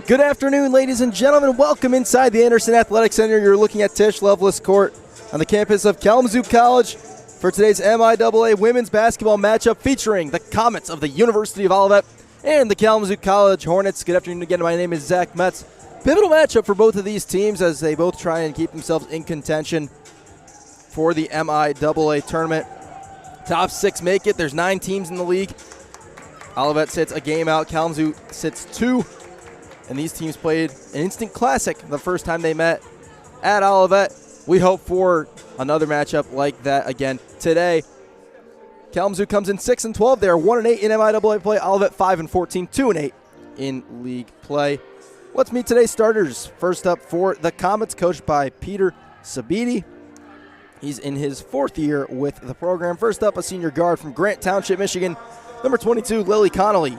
Good afternoon, ladies and gentlemen. Welcome inside the Anderson Athletic Center. You're looking at Tisch Loveless Court on the campus of Kalamazoo College for today's MIAA women's basketball matchup featuring the Comets of the University of Olivet and the Kalamazoo College Hornets. Good afternoon again. My name is Zach Metz. Pivotal matchup for both of these teams as they both try and keep themselves in contention for the MIAA tournament. Top six make it. There's 9 teams in the league. Olivet sits a game out. Kalamazoo sits 2. And these teams played an instant classic the first time they met at Olivet. We hope for another matchup like that again today. Kalamazoo comes in 6-12. They are 1-8 in MIAA play. Olivet 5-14, 2-8 in league play. Let's meet today's starters. First up for the Comets, coached by Peter Sabidi. He's in his 4th year with the program. First up, a senior guard from Grant Township, Michigan, number 22, Lily Connolly.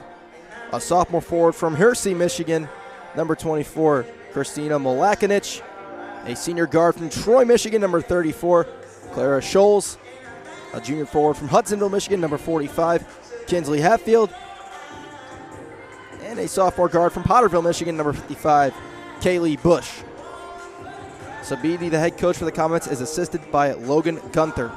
A sophomore forward from Hersey, Michigan, number 24, Christina Malakinich. A senior guard from Troy, Michigan, number 34, Clara Scholes. A junior forward from Hudsonville, Michigan, number 45, Kinsley Hatfield. And a sophomore guard from Potterville, Michigan, number 55, Kaylee Bush. Sabidi, the head coach for the Comets, is assisted by Logan Gunther.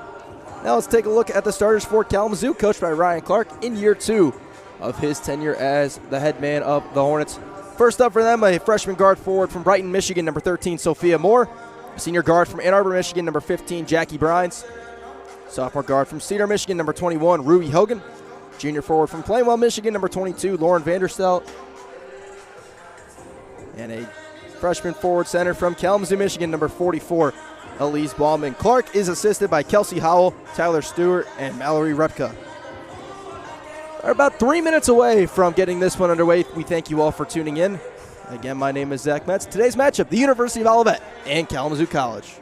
Now let's take a look at the starters for Kalamazoo, coached by Ryan Clark in year 2 of his tenure as the head man of the Hornets. First up for them, a freshman guard forward from Brighton, Michigan, number 13, Sophia Moore. A senior guard from Ann Arbor, Michigan, number 15, Jackie Brines. Sophomore guard from Cedar, Michigan, number 21, Rui Hogan. Junior forward from Plainwell, Michigan, number 22, Lauren Vanderstelt. And a freshman forward center from Kalamazoo, Michigan, number 44, Elise Ballman. Clark is assisted by Kelsey Howell, Tyler Stewart, and Mallory Repka. We're about 3 minutes away from getting this one underway. We thank you all for tuning in. Again, my name is Zach Metz. Today's matchup, the University of Olivet and Kalamazoo College.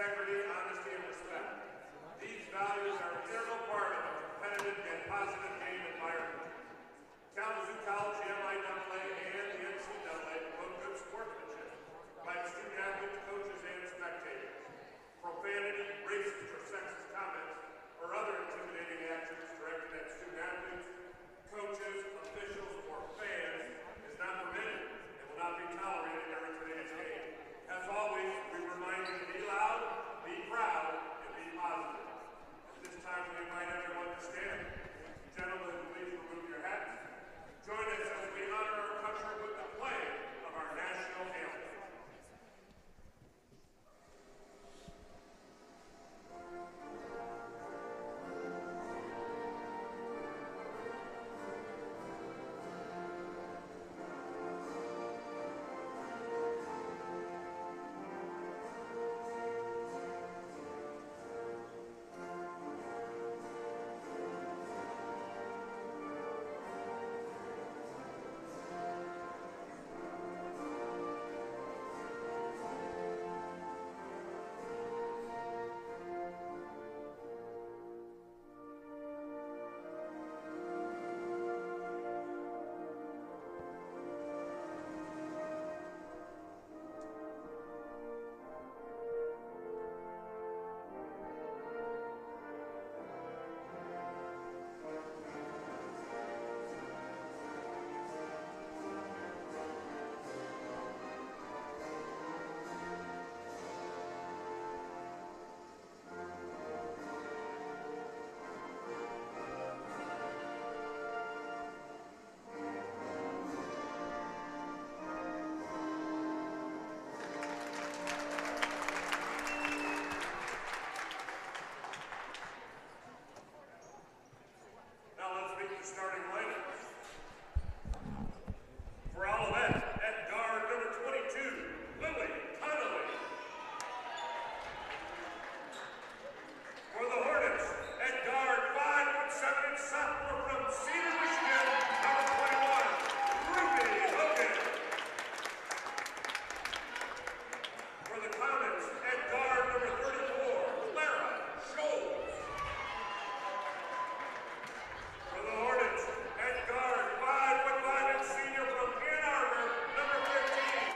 integrity, honesty, and respect. These values are an integral part of a competitive and positive game environment. Kalamazoo College, the MIAA, and the NCAA promote good sportsmanship by student athletes, coaches, and spectators. Profanity, racist, or sexist comments, or other intimidating actions directed at student athletes, coaches, officials, or fans is not permitted and will not be tolerated during today's game. As always, we remind you to be loud, be proud, and be positive. At this time, we invite everyone to stand. Gentlemen, please remove your hats. Join us as we honor our country with the playing of our national anthem. Starting lineup. For Olivet, at guard number 22, Lily Connolly. For the Hornets, at guard 5'7" sophomore from Cedar, Michigan, number 21, Ruby Hogan. For the Comets, at guard number 34, Clara Scholes. For the Hornets, at guard, 5'5" and senior from Ann Arbor, number 15.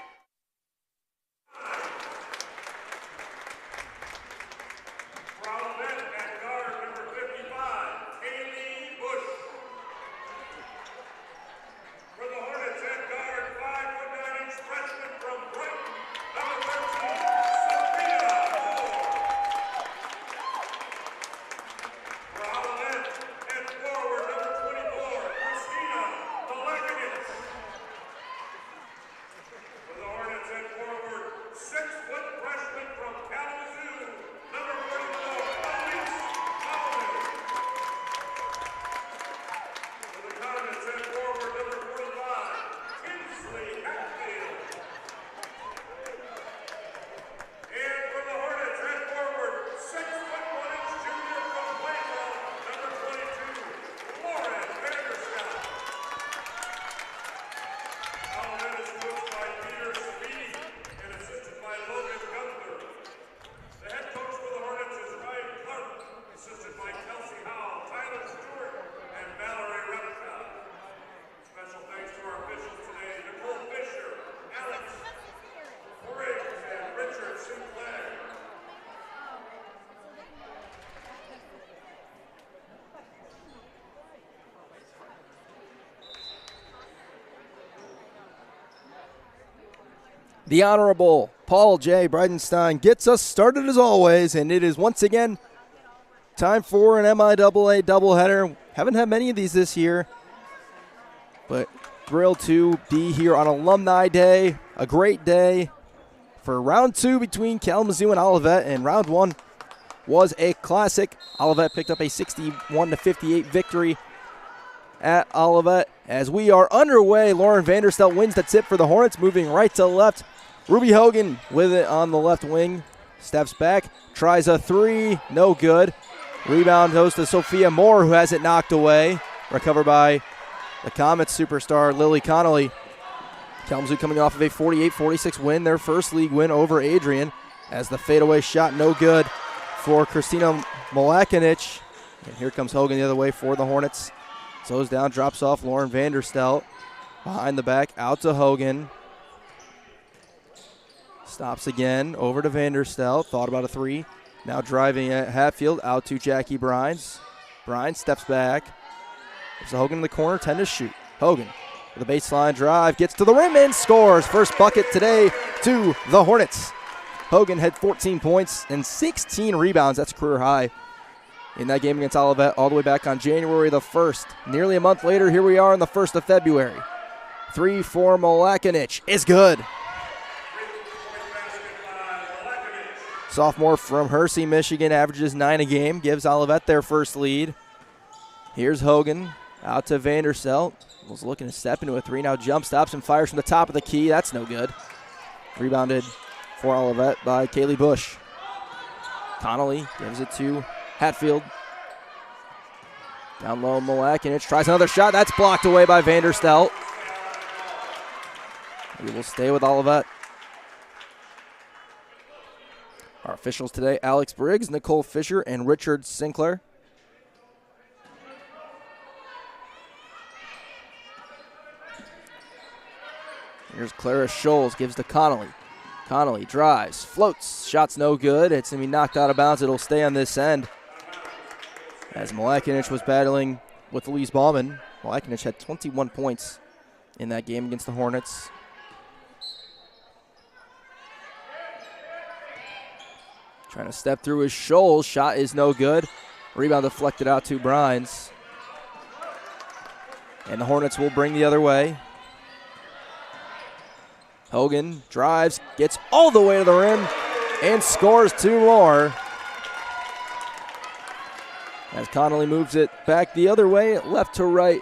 For Olivet, at guard, number 55, Kaylee Bush. For the Hornets, at guard, 5'9" freshman from Brighton, number 13, Sophia Moore. For Olivet, at forward, number 24, Christina Malakinis. For the Hornets, at forward, 6-foot freshman from Kalamazoo, number 44, Elise Alden. For the Comets, at forward, number 45, Kinsley Hatfield. And for the Hornets, at forward, 6'1" junior from Plainville, number 22, Lauren Vanderstadt. Olivet is coached by Peter Savini and assisted by Logan Gunther. The head coach for the Hornets is Ryan Clark, assisted by Kelsey Howell, Tyler Stewart, and Valerie Repka. Special thanks to our officials today, Nicole Fisher, Alex Briggs, and Richard Sinclair. The Honorable Paul J. Bridenstine gets us started as always, and it is once again time for an MIAA doubleheader. Haven't had many of these this year, but thrilled to be here on Alumni Day, a great day for round two between Kalamazoo and Olivet, and round one was a classic. Olivet picked up a 61-58 victory at Olivet. As we are underway, Lauren Vanderstelt wins the tip for the Hornets, moving right to left. Ruby Hogan with it on the left wing, steps back, tries a three, no good. Rebound goes to Sophia Moore, who has it knocked away. Recovered by the Comets superstar Lily Connolly. Kalamazoo coming off of a 48-46 win, their first league win over Adrian. as the fadeaway shot no good for Christina Malakinich. And here comes Hogan the other way for the Hornets. Slows down, drops off Lauren Vanderstelt. Behind the back, out to Hogan. Stops again, over to Vanderstelt. Thought about a three. Now driving at Hatfield, out to Jackie Brines. Brines steps back. There's Hogan in the corner, 10 to shoot. Hogan with a baseline drive, gets to the rim and scores. First bucket today to the Hornets. Hogan had 14 points and 16 rebounds. That's career high in that game against Olivet all the way back on January the 1st. Nearly a month later, here we are on the 1st of February. 3 for Malakinich is good. Sophomore from Hersey, Michigan, averages 9 a game, gives Olivet their first lead. Here's Hogan, out to Vanderstelt. Was looking to step into a three, now jump stops and fires from the top of the key. That's no good. Rebounded for Olivet by Kaylee Bush. Connolly gives it to Hatfield. Down low, Malakinich tries another shot. That's blocked away by Vanderstelt. We will stay with Olivet. Our officials today, Alex Briggs, Nicole Fisher, and Richard Sinclair. Here's Clara Scholes, gives to Connolly. Connolly drives, floats, shot's no good. It's going to be knocked out of bounds. It'll stay on this end. As Malakinich was battling with Louise Bauman. Malakinich had 21 points in that game against the Hornets. Trying to step through his Scholes. Shot is no good. Rebound deflected out to Brines. And the Hornets will bring the other way. Hogan drives, gets all the way to the rim, and scores 2 more. As Connolly moves it back the other way, left to right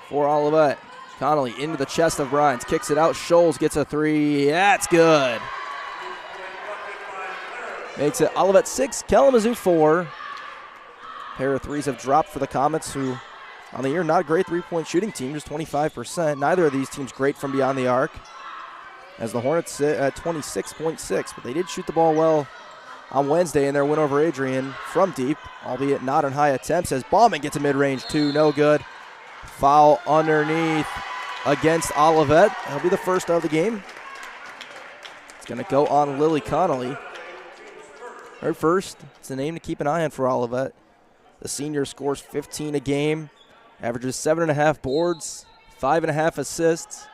for Olivet. Connolly into the chest of Brines, kicks it out. Scholes gets a three. That's good. Makes it Olivet 6, Kalamazoo 4. Pair of threes have dropped for the Comets, who on the year not a great three-point shooting team, just 25%. Neither of these teams great from beyond the arc, as the Hornets sit at 26.6. But they did shoot the ball well on Wednesday in their win over Adrian from deep, albeit not on high attempts, as Bauman gets a mid-range two, no good. Foul underneath against Olivet. That'll be the first of the game. It's going to go on Lily Connolly. Her first. It's a name to keep an eye on for Olivet. The senior scores 15 a game, averages 7.5 boards, 5.5 assists.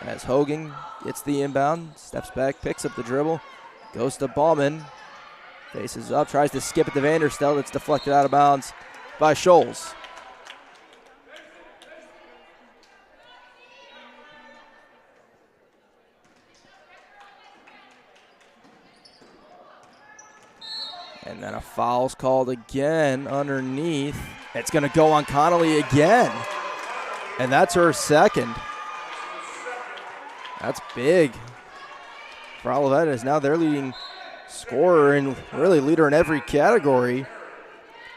As Hogan gets the inbound, steps back, picks up the dribble, goes to Bauman, faces up, tries to skip it to Vanderstelt. It's deflected out of bounds by Scholes. And then a foul's called again underneath. It's going to go on Connolly again. And that's her second. That's big for Olivet, as now their leading scorer and really leader in every category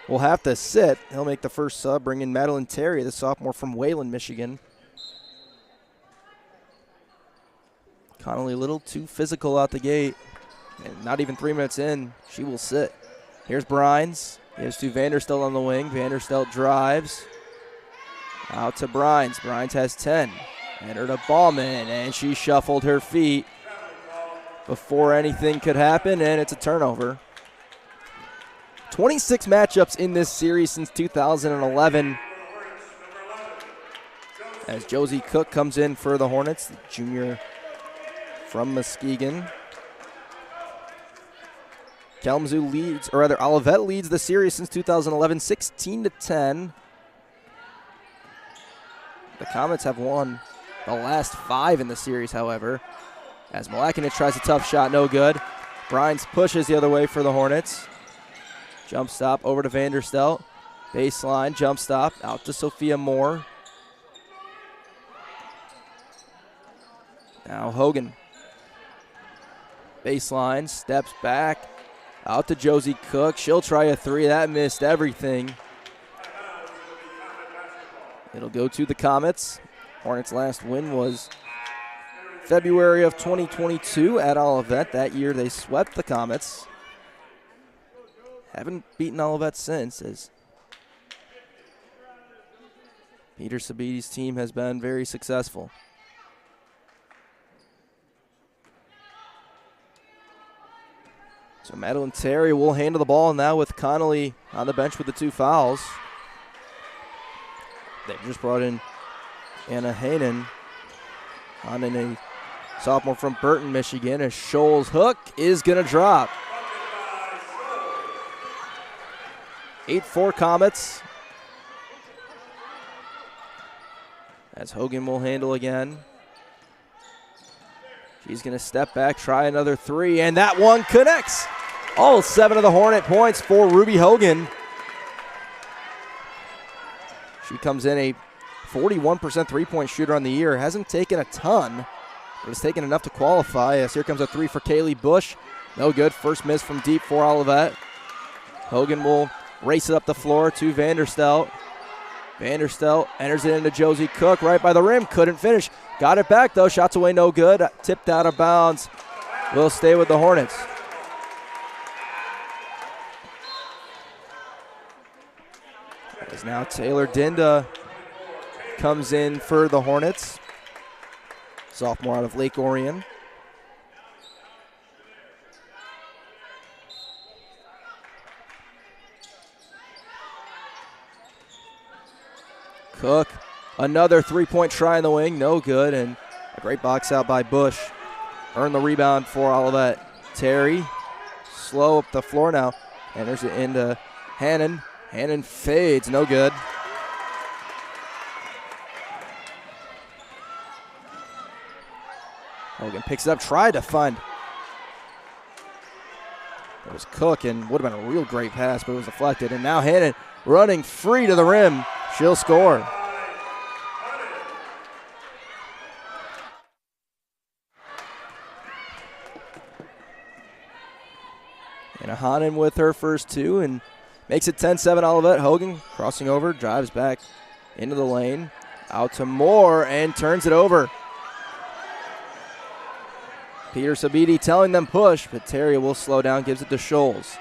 will have to sit. He'll make the first sub, bring in Madeline Terry, the sophomore from Wayland, Michigan. Connolly a little too physical out the gate. And not even 3 minutes in, she will sit. Here's Brines. Gives to Vanderstelt on the wing. Vanderstelt drives. Out to Brines. Brines has 10. And her to Bauman, and she shuffled her feet before anything could happen, and it's a turnover. 26 matchups in this series since 2011. As Josie Cook comes in for the Hornets, the junior from Muskegon. Kalamazoo leads, or rather Olivet leads the series since 2011, 16-10. The Comets have won the last 5 in the series, however, as Malakinich tries a tough shot, no good. Brines pushes the other way for the Hornets. Jump stop over to Vanderstelt. Baseline, jump stop, out to Sophia Moore. Now Hogan. Baseline, steps back. Out to Josie Cook. She'll try a three. That missed everything. It'll go to the Comets. Hornets' last win was February of 2022 at Olivet. That year they swept the Comets. Haven't beaten Olivet since, as Peter Sabidi's team has been very successful. So Madeline Terry will handle the ball now with Connolly on the bench with the 2 fouls. They've just brought in Anna Hanen on a sophomore from Burton, Michigan. A Scholl's hook is going to drop. 8-4 Comets. As Hogan will handle again. She's going to step back, try another 3, and that one connects. All 7 of the Hornet points for Ruby Hogan. She comes in a 41% three-point shooter on the year. Hasn't taken a ton, but has taken enough to qualify. As here comes a 3 for Kaylee Bush. No good. First miss from deep for Olivet. Hogan will race it up the floor to Vanderstel. Vanderstel enters it into Josie Cook right by the rim. Couldn't finish. Got it back, though. Shots away, no good. Tipped out of bounds. Will stay with the Hornets. As now Taylor Dinda comes in for the Hornets. Sophomore out of Lake Orion. Cook, another three-point try in the wing, no good, and a great box out by Bush. Earned the rebound for Olivet. Terry, slow up the floor now, enters it into Hannon. Hannon fades, no good. Hogan picks it up, tried to find. It was Cook, and would have been a real great pass, but it was deflected. And now Hannon running free to the rim. She'll score. And Hannon with her first 2 and makes it 10-7 Olivet. Hogan crossing over, drives back into the lane. Out to Moore and turns it over. Peter Sabidi telling them push, but Terry will slow down, gives it to Scholes.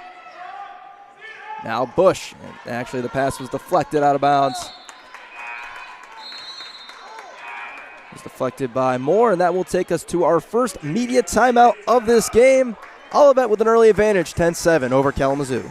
Now Bush. And actually, the pass was deflected out of bounds. It was deflected by Moore, and that will take us to our first media timeout of this game. Olivet with an early advantage, 10-7 over Kalamazoo.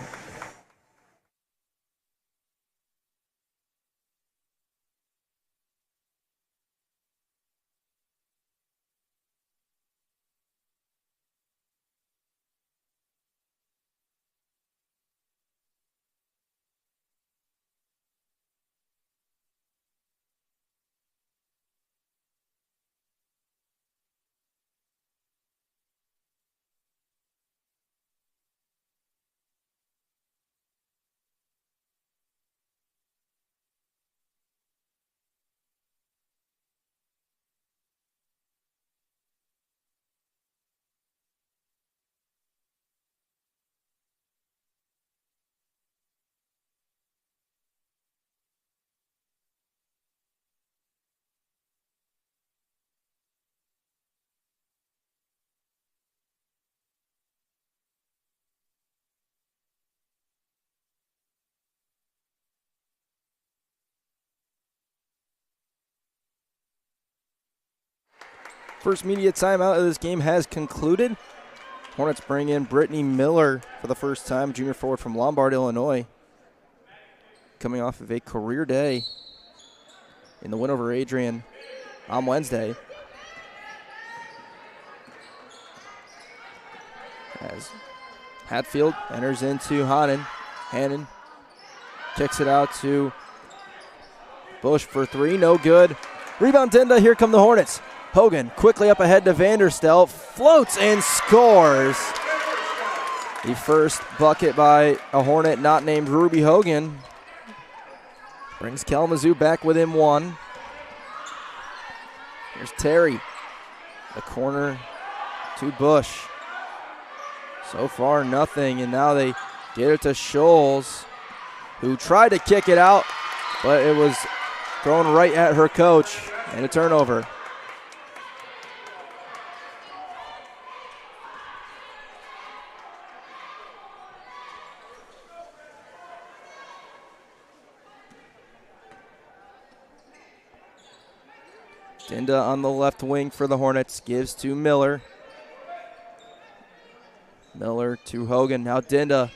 First media timeout of this game has concluded. Hornets bring in Brittany Miller for the first time, junior forward from Lombard, Illinois. Coming off of a career day in the win over Adrian on Wednesday. As Hatfield enters into Hannon. Hannon kicks it out to Bush for 3, no good. Rebound Dinda, here come the Hornets. Hogan quickly up ahead to Vanderstel, floats and scores. The first bucket by a Hornet not named Ruby Hogan brings Kalamazoo back within 1. Here's Terry, the corner to Bush. So far nothing, and now they get it to Scholes, who tried to kick it out, but it was thrown right at her coach, and a turnover. Dinda on the left wing for the Hornets, gives to Miller. Miller to Hogan, now Dinda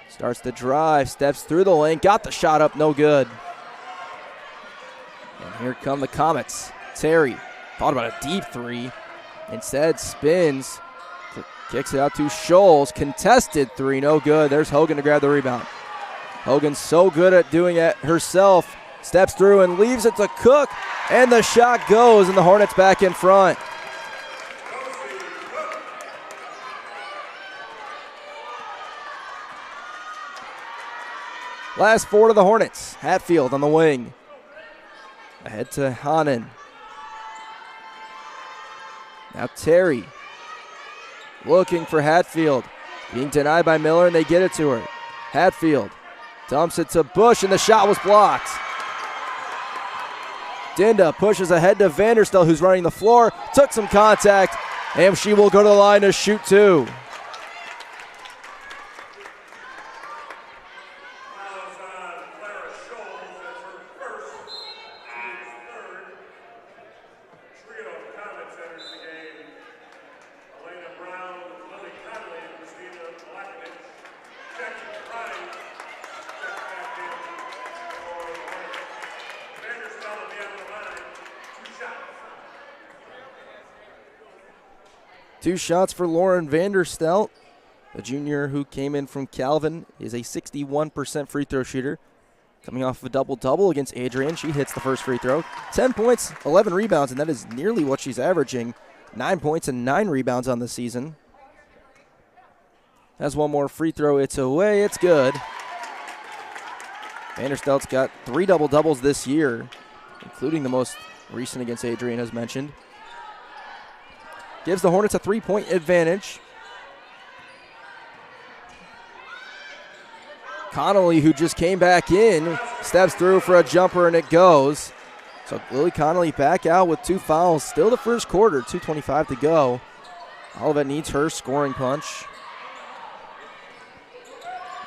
starts to drive, steps through the lane, got the shot up, no good. And here come the Comets. Terry thought about a deep three, instead spins, kicks it out to Scholes, contested three, no good. There's Hogan to grab the rebound. Hogan's so good at doing it herself, steps through and leaves it to Cook, and the shot goes, and the Hornets back in front. Last four to the Hornets. Hatfield on the wing. Ahead to Hanen. Now Terry looking for Hatfield. Being denied by Miller, and they get it to her. Hatfield dumps it to Bush, and the shot was blocked. Dinda pushes ahead to Vanderstel, who's running the floor. Took some contact, and she will go to the line to shoot two. Two shots for Lauren Vanderstel. The junior who came in from Calvin is a 61% free throw shooter. Coming off of a double-double against Adrian, she hits the first free throw. 10 points, 11 rebounds, and that is nearly what she's averaging. 9 points and 9 rebounds on the season. Has one more free throw, it's away, it's good. Vanderstel's got 3 double-doubles this year, including the most recent against Adrian, as mentioned. Gives the Hornets a 3-point advantage. Connolly, who just came back in, steps through for a jumper, and it goes. So Lily Connolly back out with 2 fouls. Still the first quarter, 2:25 to go. Olivet needs her scoring punch.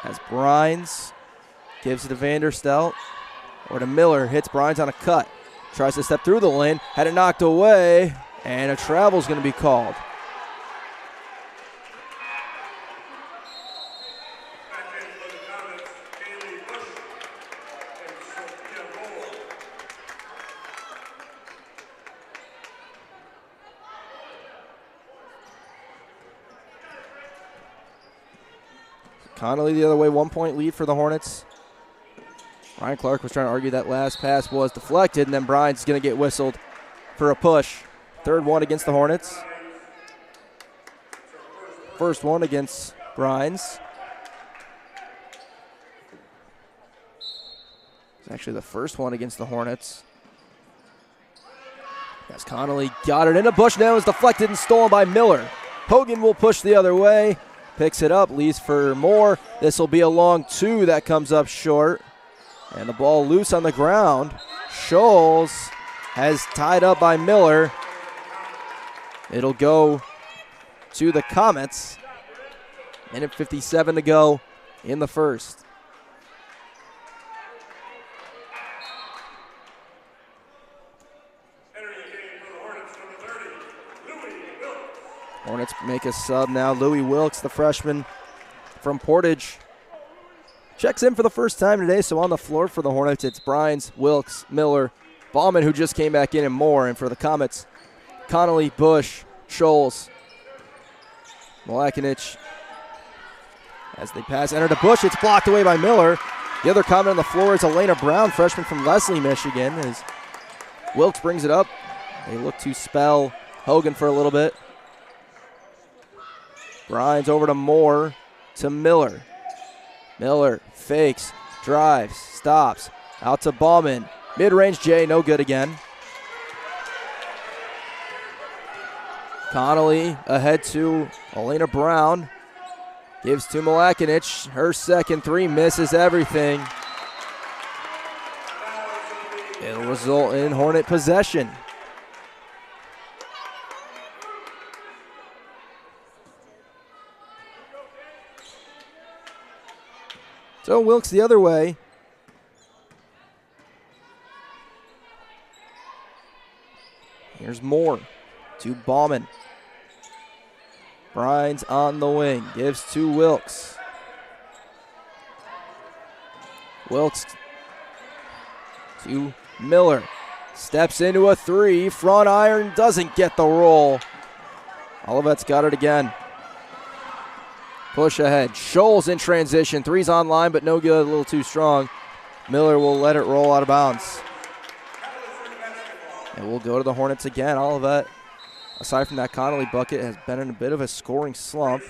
As Brines gives it to Vanderstel, or to Miller, hits Brines on a cut. Tries to step through the lane, had it knocked away, and a travel's going to be called. Connolly the other way, 1-point lead for the Hornets. Ryan Clark was trying to argue that last pass was deflected, and then Bryan's going to get whistled for a push. Third one against the Hornets. First one against Brines. It's actually the first one against the Hornets. As Connolly got it in a bush, now is deflected and stolen by Miller. Hogan will push the other way. Picks it up, leaves for more. This will be a long 2 that comes up short. And the ball loose on the ground. Scholes has tied up by Miller. It'll go to the Comets. Minute 57 to go in the first. Hornets make a sub now. Louie Wilkes, the freshman from Portage, checks in for the first time today. So on the floor for the Hornets, it's Brines, Wilkes, Miller, Bauman, who just came back in, and more. And for the Comets, Connolly, Bush, Scholes, Malakinich. As they pass, enter to Bush. It's blocked away by Miller. The other Comet on the floor is Elena Brown, freshman from Leslie, Michigan. As Wilkes brings it up, they look to spell Hogan for a little bit. Brines over to Moore, to Miller. Miller fakes, drives, stops. Out to Bauman. Mid-range J, no good again. Connolly ahead to Elena Brown. Gives to Malakinich. Her second 3 misses everything. It'll result in Hornet possession. So Wilkes the other way. There's Moore to Bauman. Brines on the wing, gives to Wilkes. Wilkes to Miller. Steps into a three, front iron, doesn't get the roll. Olivet's got it again. Push ahead, Scholes in transition, three's on line, but no good, a little too strong. Miller will let it roll out of bounds. And we'll go to the Hornets again. Olivet, aside from that Connolly bucket, has been in a bit of a scoring slump.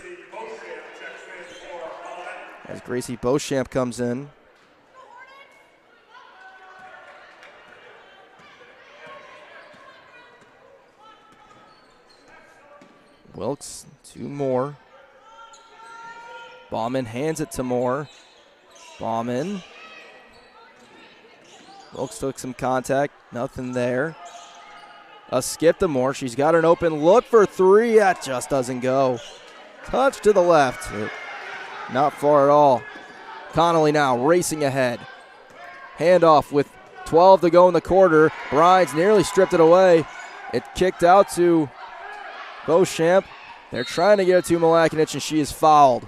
As Gracie Beauchamp comes in. Wilkes to Moore. Bauman hands it to Moore. Bauman. Wilkes took some contact, nothing there. A skip to Moore. She's got an open look for three. That just doesn't go. Touch to the left. Not far at all. Connolly now racing ahead. Handoff with 12 to go in the quarter. Brines nearly stripped it away. It kicked out to Beauchamp. They're trying to get it to Malakinich, and she is fouled.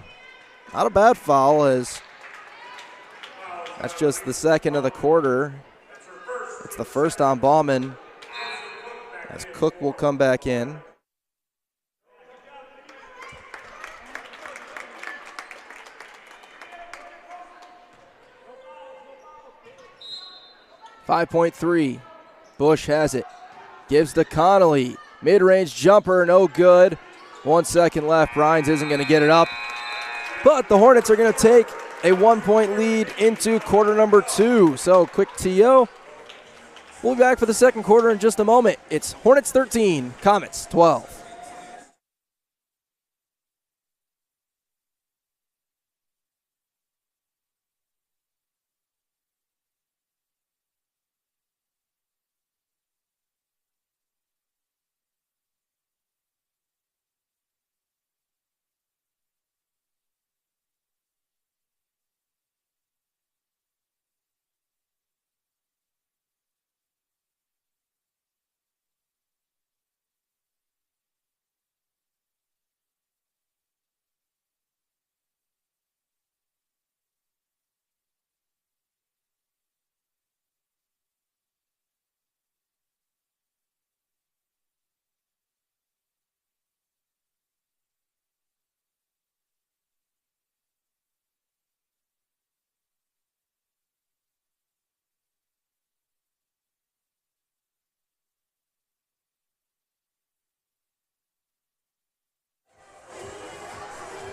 Not a bad foul, as that's just the second of the quarter. It's the first on Bauman, as Cook will come back in. .3. Bush has it. Gives to Connolly. Mid-range jumper, no good. 1 second left. Brines isn't going to get it up. But the Hornets are going to take a 1-point lead into quarter number 2. So quick TO. We'll be back for the second quarter in just a moment. It's Hornets 13, Comets 12.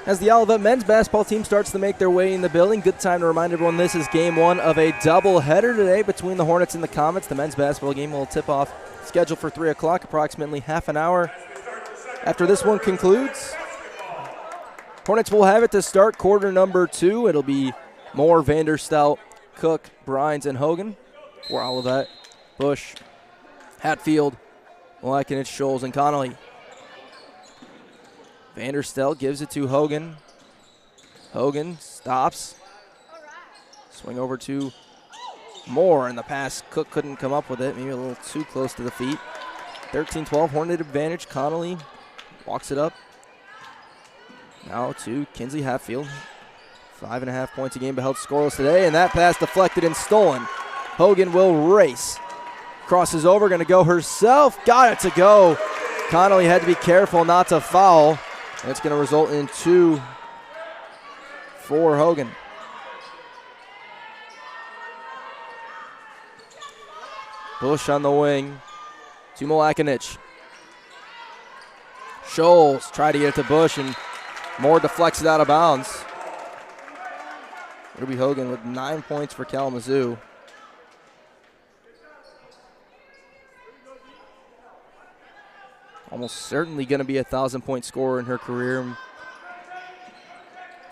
As the Olivet men's basketball team starts to make their way in the building, good time to remind everyone this is game one of a doubleheader today between the Hornets and the Comets. The men's basketball game will tip off scheduled for 3 o'clock, approximately half an hour after this one concludes. Hornets will have it to start quarter number 2. It'll be Moore, Vanderstout, Cook, Brines, and Hogan. For Olivet, Bush, Hatfield, Malakinich, Scholes, and Connolly. Vanderstel gives it to Hogan. Hogan stops. Swing over to Moore, and the pass, Cook couldn't come up with it. Maybe a little too close to the feet. 13-12, Hornet advantage. Connolly walks it up. Now to Kinsley Hatfield. 5.5 points a game, but held scoreless today, and that pass deflected and stolen. Hogan will race. Crosses over, going to go herself. Got it to go. Connolly had to be careful not to foul. That's going to result in 2 for Hogan. Bush on the wing to Malakinich. Scholes tried to get it to Bush, and Moore deflects it out of bounds. It'll be Hogan with 9 points for Kalamazoo. Almost certainly going to be a 1,000-point scorer in her career.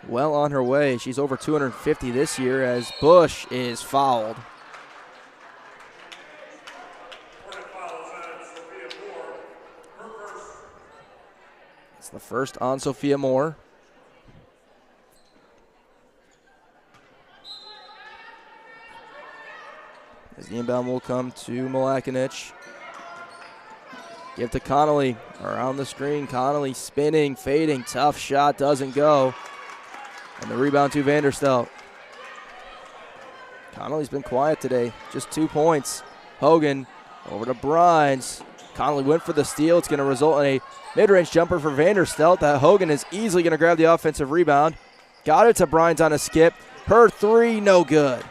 Well on her way. She's over 250 this year as Bush is fouled. It's the first on Sophia Moore. As the inbound will come to Malakinich. Give to Connolly, around the screen. Connolly spinning, fading, tough shot, doesn't go. And the rebound to Vanderstelt. Connolly's been quiet today, just 2 points. Hogan over to Brines. Connolly went for the steal. It's going to result in a mid-range jumper for Vanderstelt that Hogan is easily going to grab the offensive rebound. Got it to Brines on a skip. Her three, no good.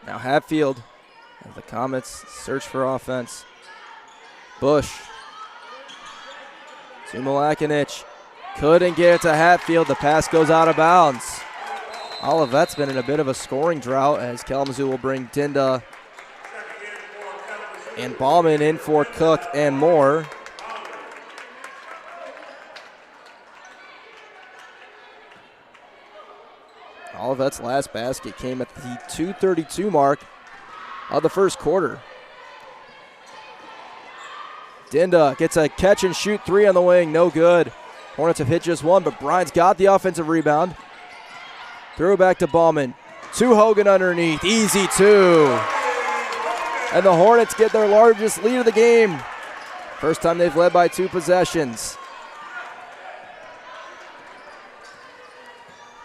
Now Hatfield, as the Comets search for offense. Bush to Malakinich. Couldn't get it to Hatfield. The pass goes out of bounds. Olivet's been in a bit of a scoring drought as Kalamazoo will bring Dinda and Ballman in for Cook and Moore. Olivet's last basket came at the 2:32 mark of the first quarter. Dinda gets a catch and shoot three on the wing, no good. Hornets have hit just one, but Bryan's got the offensive rebound. Throw it back to Ballman. To Hogan underneath, easy two. And the Hornets get their largest lead of the game. First time they've led by 2 possessions.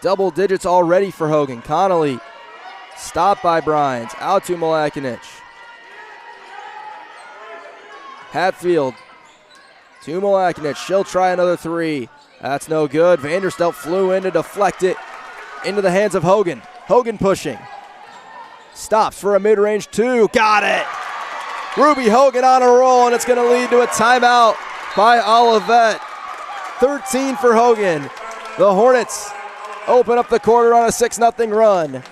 Double digits already for Hogan. Connolly stopped by Bryans. Out to Malakinich. Hatfield to Malakinich. She'll try another three. That's no good. Vanderstelt flew in to deflect it into the hands of Hogan. Hogan pushing. Stops for a mid-range two. Got it. Ruby Hogan on a roll, and it's going to lead to a timeout by Olivet. 13 for Hogan. The Hornets open up the quarter on a 6-0 run.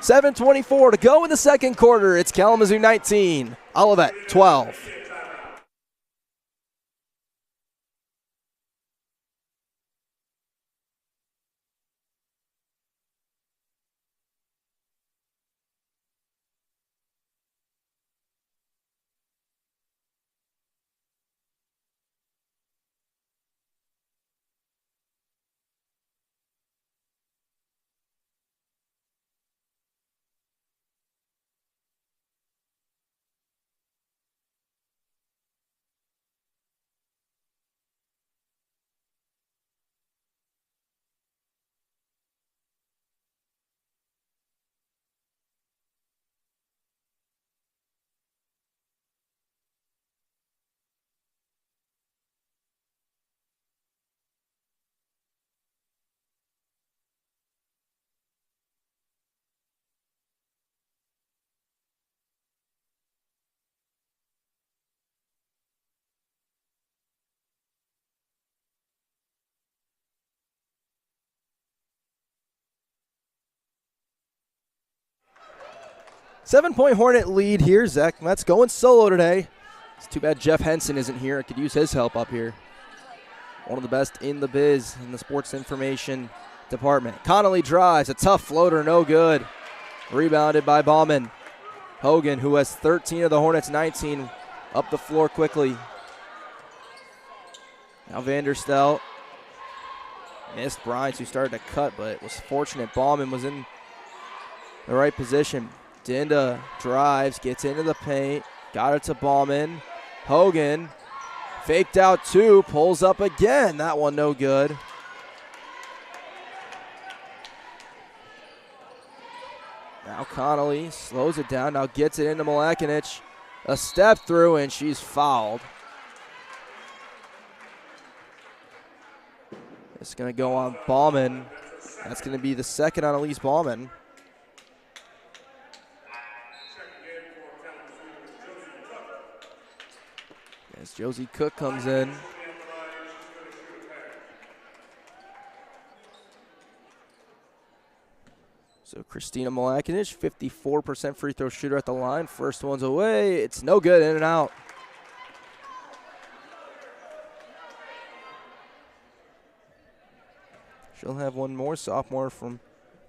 7:24 to go in the second quarter. It's Kalamazoo 19, Olivet 12. Seven-point Hornet lead here. Zach Metz going solo today. It's too bad Jeff Henson isn't here. I could use his help up here. One of the best in the biz in the sports information department. Connolly drives. A tough floater, no good. Rebounded by Bauman. Hogan, who has 13 of the Hornets' 19, up the floor quickly. Now Vanderstelt. Missed Bryant, who started to cut, but it was fortunate Bauman was in the right position. Dinda drives, gets into the paint, got it to Ballman. Hogan faked out two, pulls up again. That one no good. Now Connolly slows it down, now gets it into Malakinich. A step through, and she's fouled. It's going to go on Ballman. That's going to be the second on Elise Ballman. As Josie Cook comes in. So Christina Malakinich, 54% free throw shooter at the line. First one's away. It's no good, in and out. She'll have one more, sophomore from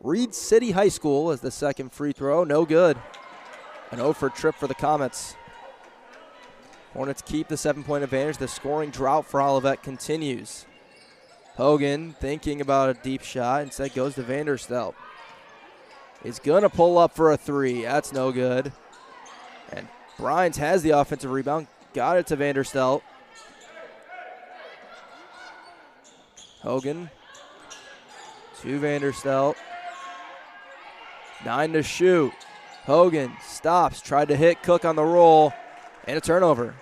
Reed City High School as the second free throw. No good. An 0 for trip for the Comets. Hornets keep the 7-point advantage. The scoring drought for Olivet continues. Hogan thinking about a deep shot. Instead goes to Vanderstelt. He's going to pull up for a three. That's no good. And Bryans has the offensive rebound. Got it to Vanderstelt. Hogan to Vanderstelt. 9 to shoot. Hogan stops, tried to hit Cook on the roll, and a turnover.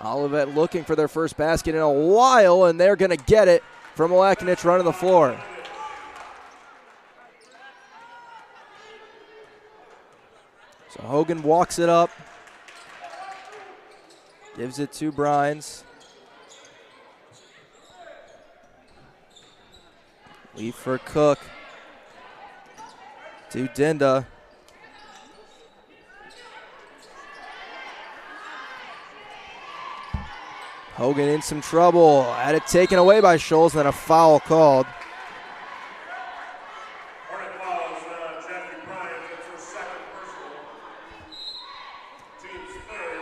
Olivet looking for their first basket in a while, and they're going to get it from Malakinich running the floor. So Hogan walks it up, gives it to Bryans. Leave for Cook. To Dinda. Hogan in some trouble. Had it taken away by Scholes, and then a foul called. Hornet fouls Jeffrey Bryant. It's her second personal. Team's third.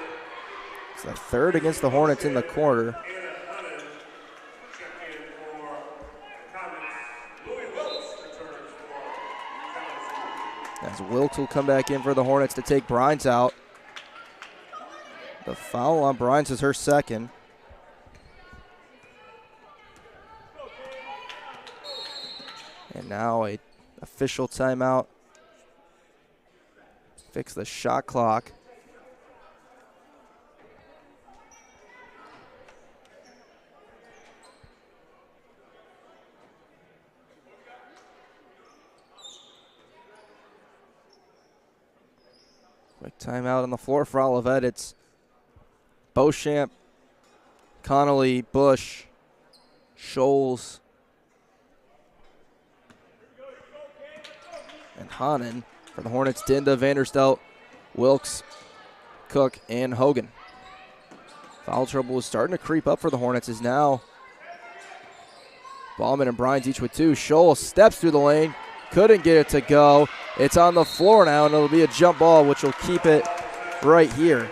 It's the third against the Hornets in the quarter. As Wilkes will come back in for the Hornets to take Bryans out. The foul on Bryans is her second. And now a official timeout. Fix the shot clock. Quick timeout on the floor for Olivet. It's Beauchamp, Connolly, Bush, Scholes, and Hanen. For the Hornets, Dinda, Vanderstelt, Wilkes, Cook, and Hogan. Foul trouble is starting to creep up for the Hornets as now Ballman and Bryans each with two. Scholes steps through the lane, couldn't get it to go. It's on the floor now, and it'll be a jump ball, which will keep it right here.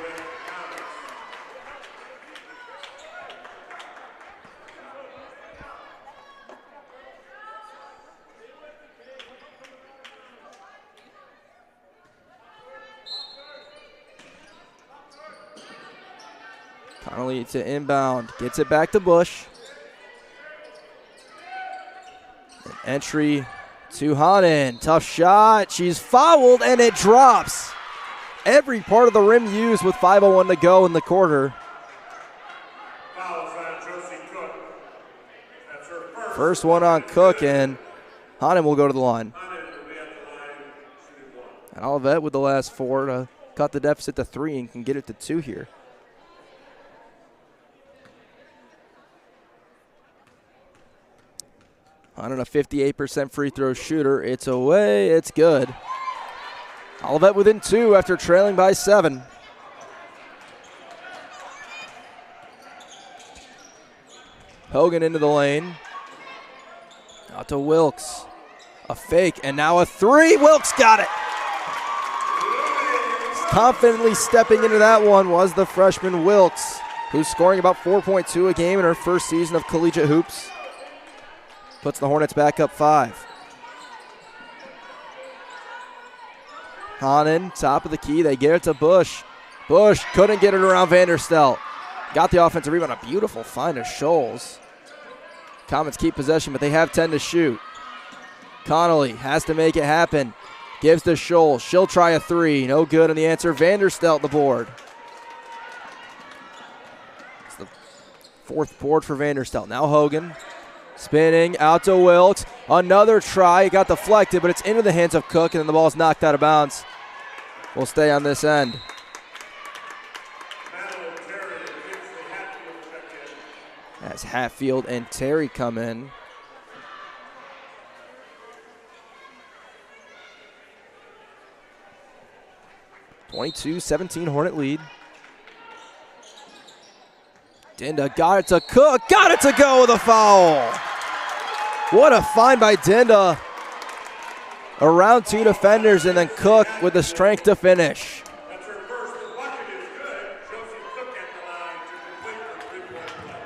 Connolly to inbound, gets it back to Bush. An entry to Hanen, tough shot, she's fouled and it drops. Every part of the rim used with 5:01 to go in the quarter. Fouls on Josie Cook. That's her First one on Cook, and Hanen will go to the line. Hanen will be at the line, shooting one. And Olivet with the last four to cut the deficit to 3 and can get it to 2 here. Hanen, a 58% free throw shooter. It's away, it's good. Olivet within 2 after trailing by 7. Hogan into the lane. Out to Wilkes. A fake, and now a 3. Wilkes got it. Confidently stepping into that one was the freshman Wilkes, who's scoring about 4.2 a game in her first season of collegiate hoops. Puts the Hornets back up 5. Hanen, top of the key. They get it to Bush. Bush couldn't get it around Vanderstelt. Got the offensive rebound. A beautiful find of Scholes. Comets keep possession, but they have 10 to shoot. Connolly has to make it happen. Gives to Scholes. She'll try a 3. No good on the answer. Vanderstelt the board. It's the 4th board for Vanderstelt. Now Hogan. Spinning out to Wilkes. Another try. It got deflected, but it's into the hands of Cook, and then the ball's knocked out of bounds. We'll stay on this end. As Hatfield and Terry come in. (22-17) Hornet lead. Dinda got it to Cook. Got it to go with a foul. What a find by Dinda. Around 2 defenders, and then Cook with the strength to finish. That's her first. The bucket is good. Josie Cook at the line to complete the 3-point play.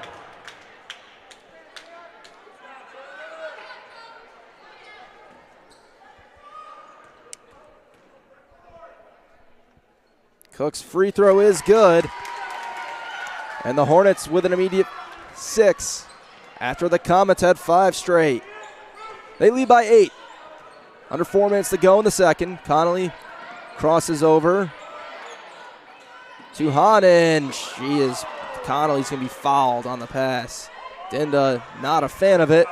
Cook's free throw is good. And the Hornets with an immediate 6 after the Comets had 5 straight. They lead by 8. Under 4 minutes to go in the second. Connolly crosses over to Hanen. Connolly's going to be fouled on the pass. Dinda not a fan of it.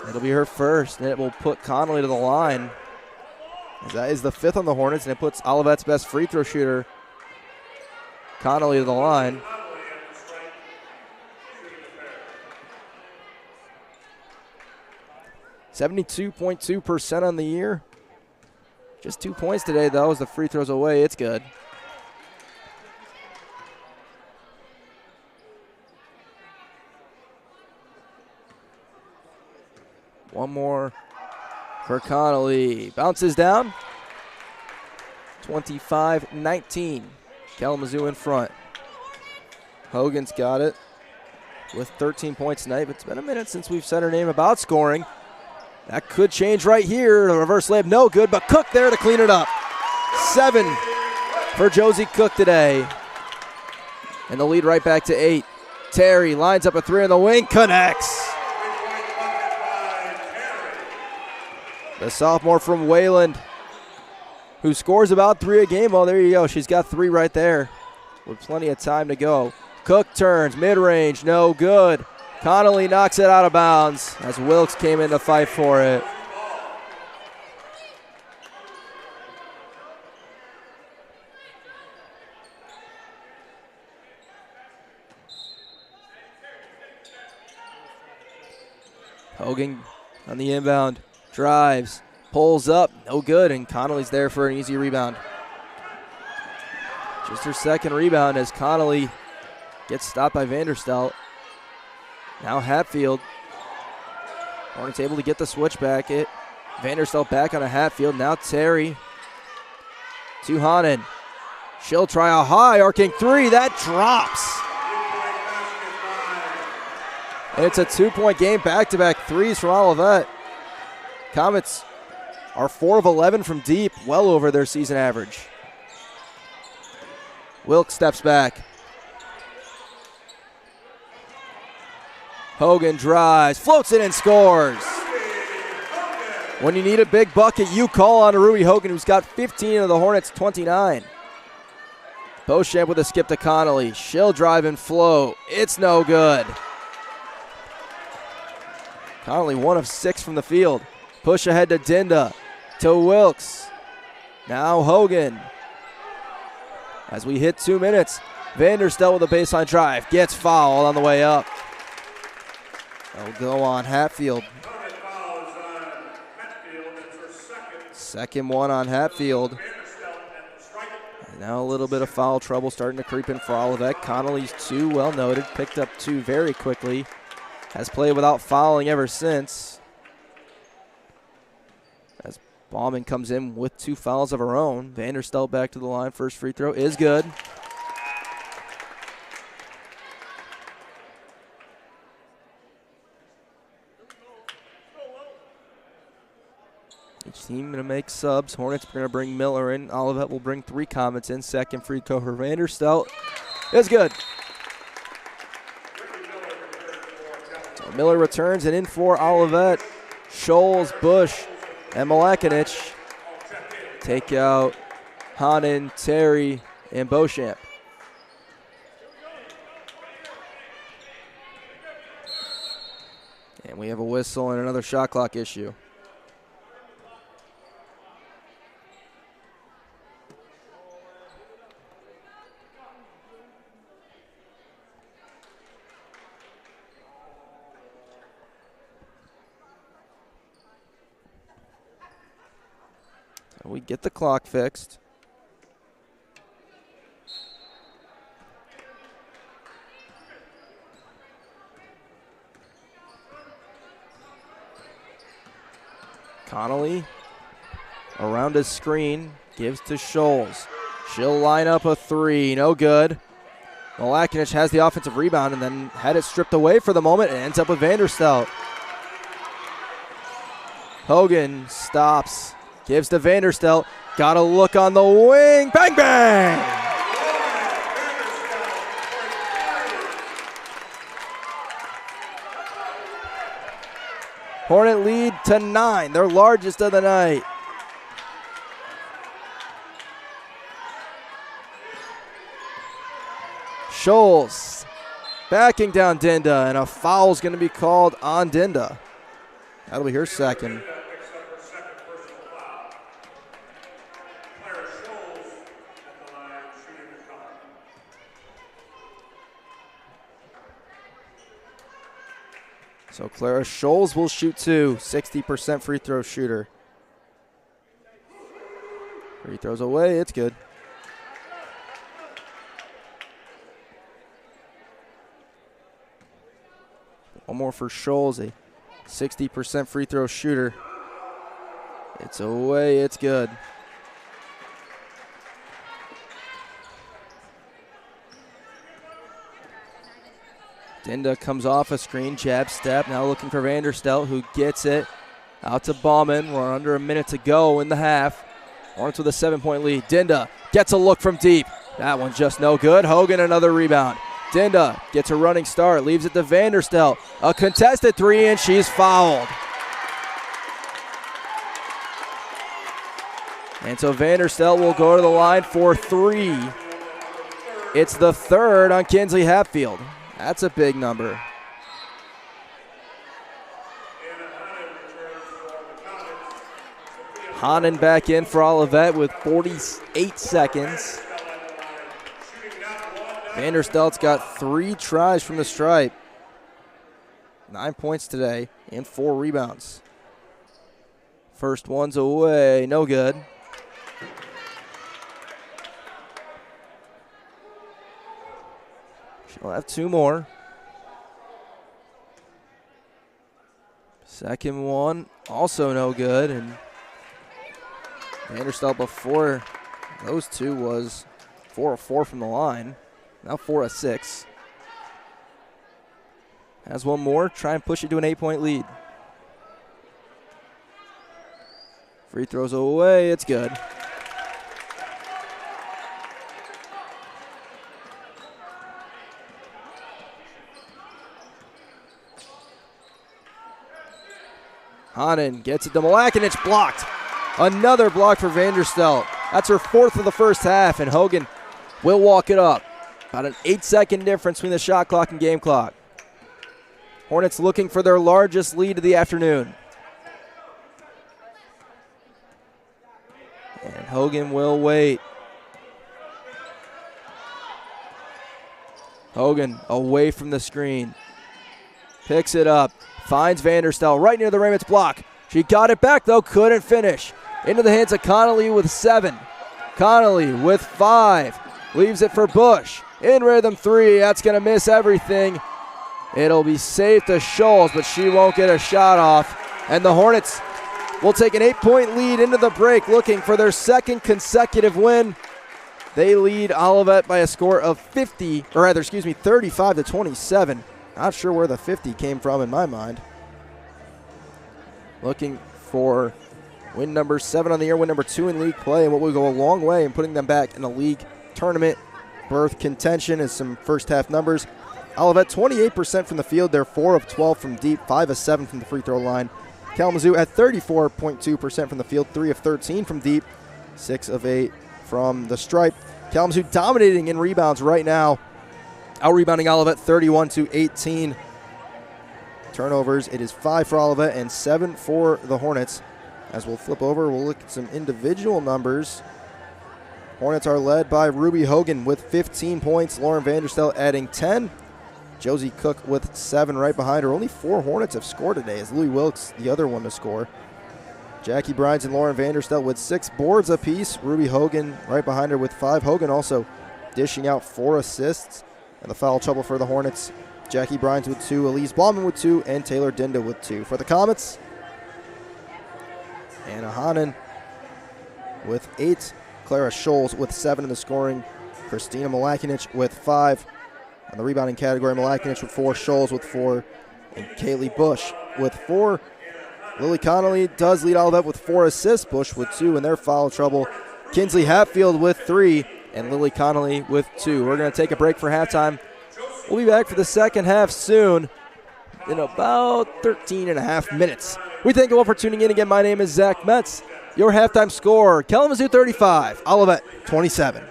It'll be her first, and it will put Connolly to the line. As that is the 5th on the Hornets, and it puts Olivet's best free throw shooter, Connolly, to the line. .2% on the year. Just 2 points today, though, as the free throws away. It's good. One more for Connolly. Bounces down. 25-19. Kalamazoo in front. Hogan's got it with 13 points tonight, but it's been a minute since we've said her name about scoring. That could change right here. The reverse layup, no good, but Cook there to clean it up. 7 for Josie Cook today. And the lead right back to 8. Terry lines up a 3 on the wing, connects. The sophomore from Wayland, who scores about 3 a game. Well, there you go. She's got 3 right there with plenty of time to go. Cook turns, mid-range, no good. Connolly knocks it out of bounds as Wilkes came in to fight for it. Hogan on the inbound, drives, pulls up, no good, and Connolly's there for an easy rebound. Just her second rebound as Connolly gets stopped by Vanderstelt. Now Hatfield. Hornets able to get the switch back. Vanderstelt back on a Hatfield. Now Terry to Hanen. She'll try a high arcing 3. That drops. And it's a 2-point game. Back-to-back threes from Olivet. Comets are 4 of 11 from deep, well over their season average. Wilkes steps back. Hogan drives, floats it and scores. When you need a big bucket, you call on Ruby Hogan, who's got 15 of the Hornets' 29. Beauchamp with a skip to Connolly. She'll drive and float. It's no good. Connolly 1 of 6 from the field. Push ahead to Dinda, to Wilkes. Now Hogan. As we hit 2 minutes, Vanderstelt with a baseline drive. Gets fouled on the way up. They'll go on Hatfield. Second one on Hatfield. And now a little bit of foul trouble starting to creep in for Olivet. Connolly's 2, well noted, picked up 2 very quickly. Has played without fouling ever since. As Bauman comes in with 2 fouls of her own. Vanderstelt back to the line. First free throw is good. Each team going to make subs. Hornets are going to bring Miller in. Olivet will bring 3 Comets in. Second free throw for Vanderstelt is good. So Miller returns, and in for Olivet, Scholes, Bush, and Malakinich take out Hanen, Terry, and Beauchamp. And we have a whistle and another shot clock issue. We get the clock fixed. Connolly around his screen, gives to Scholes. She'll line up a 3, no good. Malakinich has the offensive rebound and then had it stripped away for the moment and ends up with Vanderstelt. Hogan stops. Gives to Vanderstelt. Got a look on the wing. Bang, bang! Hornet lead to 9, their largest of the night. Scholes backing down Dinda, and a foul's going to be called on Dinda. That'll be her second. So Clara Scholes will shoot 2, 60% free throw shooter. Free throws away, it's good. One more for Scholes, a 60% free throw shooter. It's away, it's good. Dinda comes off a screen, jab step, now looking for Vanderstelt, who gets it out to Bauman. We're under a minute to go in the half. Hornets with a 7-point lead. Dinda gets a look from deep. That one's just no good. Hogan another rebound. Dinda gets a running start, leaves it to Vanderstelt. A contested 3, and she's fouled. And so Vanderstelt will go to the line for 3. It's the 3rd on Kinsley Hatfield. That's a big number. Hanen back in for Olivet with 48 seconds. Vanderstelt's got 3 tries from the stripe. 9 points today and 4 rebounds. First one's away, no good. She'll have 2 more. Second one, also no good. And Vanderstelt before those 2 was 4 of 4 from the line. Now 4 of 6. Has one more, try and push it to an 8-point lead. Free throws away, it's good. Hanen gets it to Malakinich, blocked. Another block for Vanderstelt. That's her 4th of the first half, and Hogan will walk it up. About an 8-second difference between the shot clock and game clock. Hornets looking for their largest lead of the afternoon. And Hogan will wait. Hogan away from the screen. Picks it up. Finds Vanderstelt right near the rim. It's blocked. She got it back, though. Couldn't finish. Into the hands of Connolly with 7. Connolly with 5. Leaves it for Bush. In rhythm 3. That's going to miss everything. It'll be safe to Scholes, but she won't get a shot off. And the Hornets will take an 8-point lead into the break, looking for their 2nd consecutive win. They lead Olivet by a score of 35 to 27. Not sure where the 50 came from in my mind. Looking for win number 7 on the year, win number 2 in league play, and what will go a long way in putting them back in the league tournament berth contention is some first half numbers. Olivet 28% from the field. They're 4 of 12 from deep, 5 of 7 from the free throw line. Kalamazoo at 34.2% from the field, 3 of 13 from deep, 6 of 8 from the stripe. Kalamazoo dominating in rebounds right now. Out-rebounding Olivet 31 to 18. Turnovers, it is 5 for Olivet and 7 for the Hornets. As we'll flip over, we'll look at some individual numbers. Hornets are led by Ruby Hogan with 15 points. Lauren Vanderstelt adding 10. Josie Cook with 7 right behind her. Only 4 Hornets have scored today, as Louis Wilkes, the other one to score. Jackie Brines and Lauren Vanderstelt with 6 boards apiece. Ruby Hogan right behind her with 5. Hogan also dishing out 4 assists. And the foul trouble for the Hornets. Jackie Brines with 2, Elise Ballman with 2, and Taylor Dinda with 2. For the Comets, Anna Hanen with 8. Clara Scholes with 7 in the scoring. Christina Malakinich with 5. On the rebounding category, Malakinich with 4, Scholes with 4, and Kaylee Bush with 4. Lily Connolly does lead Olivet with 4 assists, Bush with 2 in their foul trouble. Kinsley Hatfield with 3, and Lily Connolly with 2. We're going to take a break for halftime. We'll be back for the second half soon in about 13 and a half minutes. We thank you all for tuning in again. My name is Zach Metz. Your halftime score, Kalamazoo 35, Olivet 27.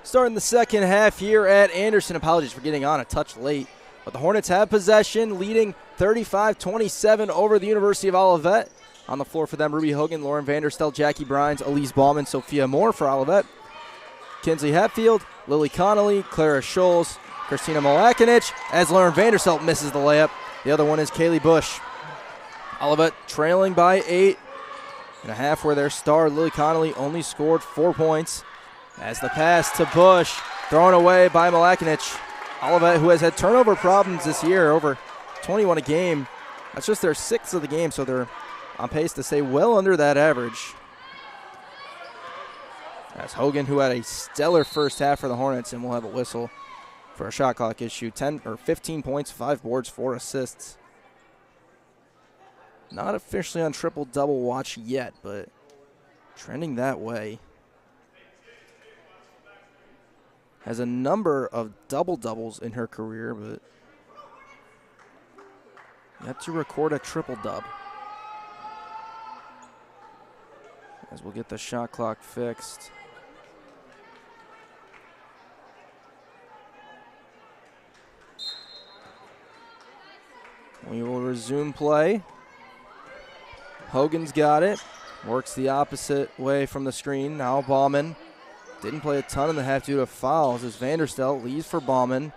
Starting the second half here at Anderson. Apologies for getting on a touch late. But the Hornets have possession, leading 35-27 over the University of Olivet. On the floor for them, Ruby Hogan, Lauren Vanderstel, Jackie Brines, Elise Ballman, Sophia Moore for Olivet. Kinsley Hatfield, Lily Connolly, Clara Scholes, Christina Malakinich, as Lauren Vanderstel misses the layup. The other one is Kaylee Bush. Olivet trailing by 8.5, where their star, Lily Connolly, only scored 4 points. As the pass to Bush, thrown away by Malakinich. Olivet, who has had turnover problems this year, over 21 a game. That's just their 6th of the game, so they're on pace to stay well under that average. As Hogan, who had a stellar first half for the Hornets, and will have a whistle for a shot clock issue. 15 points, 5 boards, 4 assists. Not officially on triple-double watch yet, but trending that way. Has a number of double-doubles in her career, but yet to record a triple-dub. As we'll get the shot clock fixed. We will resume play. Hogan's got it. Works the opposite way from the screen. Now Bauman. Didn't play a ton in the half due to fouls as Vanderstel leaves for Bauman.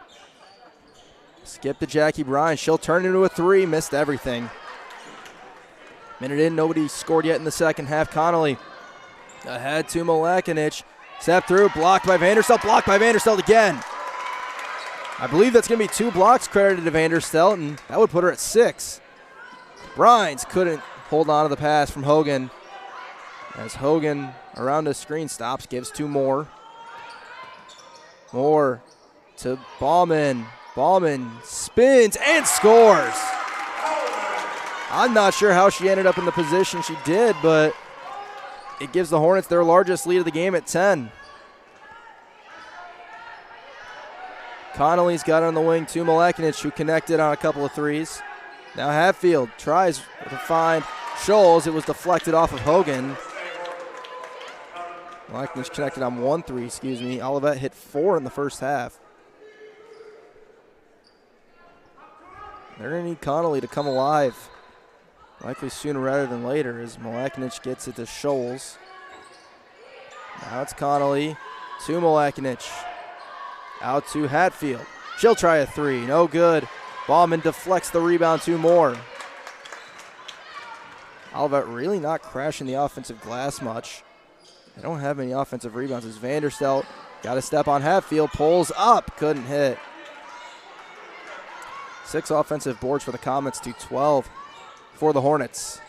Skip to Jackie Bryan. She'll turn into a 3. Missed everything. Minute in, nobody scored yet in the second half. Connolly ahead to Malakinich. Step through, blocked by Vanderstel. Blocked by Vanderstel again. I believe that's going to be 2 blocks credited to Vanderstel, and that would put her at 6. Brines couldn't hold on to the pass from Hogan. As Hogan around the screen stops, gives to Moore. Moore to Bauman. Bauman spins and scores. I'm not sure how she ended up in the position she did, but it gives the Hornets their largest lead of the game at 10. Connolly's got it on the wing to Malakinich, who connected on a couple of threes. Now Hatfield tries to find Scholes. It was deflected off of Hogan. Malakinich connected on 1 3, Olivet hit 4 in the first half. They're going to need Connolly to come alive. Likely sooner rather than later as Malakinich gets it to Scholes. Now it's Connolly to Malakinich. Out to Hatfield. She'll try a 3. No good. Bauman deflects the rebound to Moore. Olivet really not crashing the offensive glass much. They don't have any offensive rebounds as Vanderstel got a step on Hatfield. Pulls up. Couldn't hit. 6 offensive boards for the Comets to 12 for the Hornets.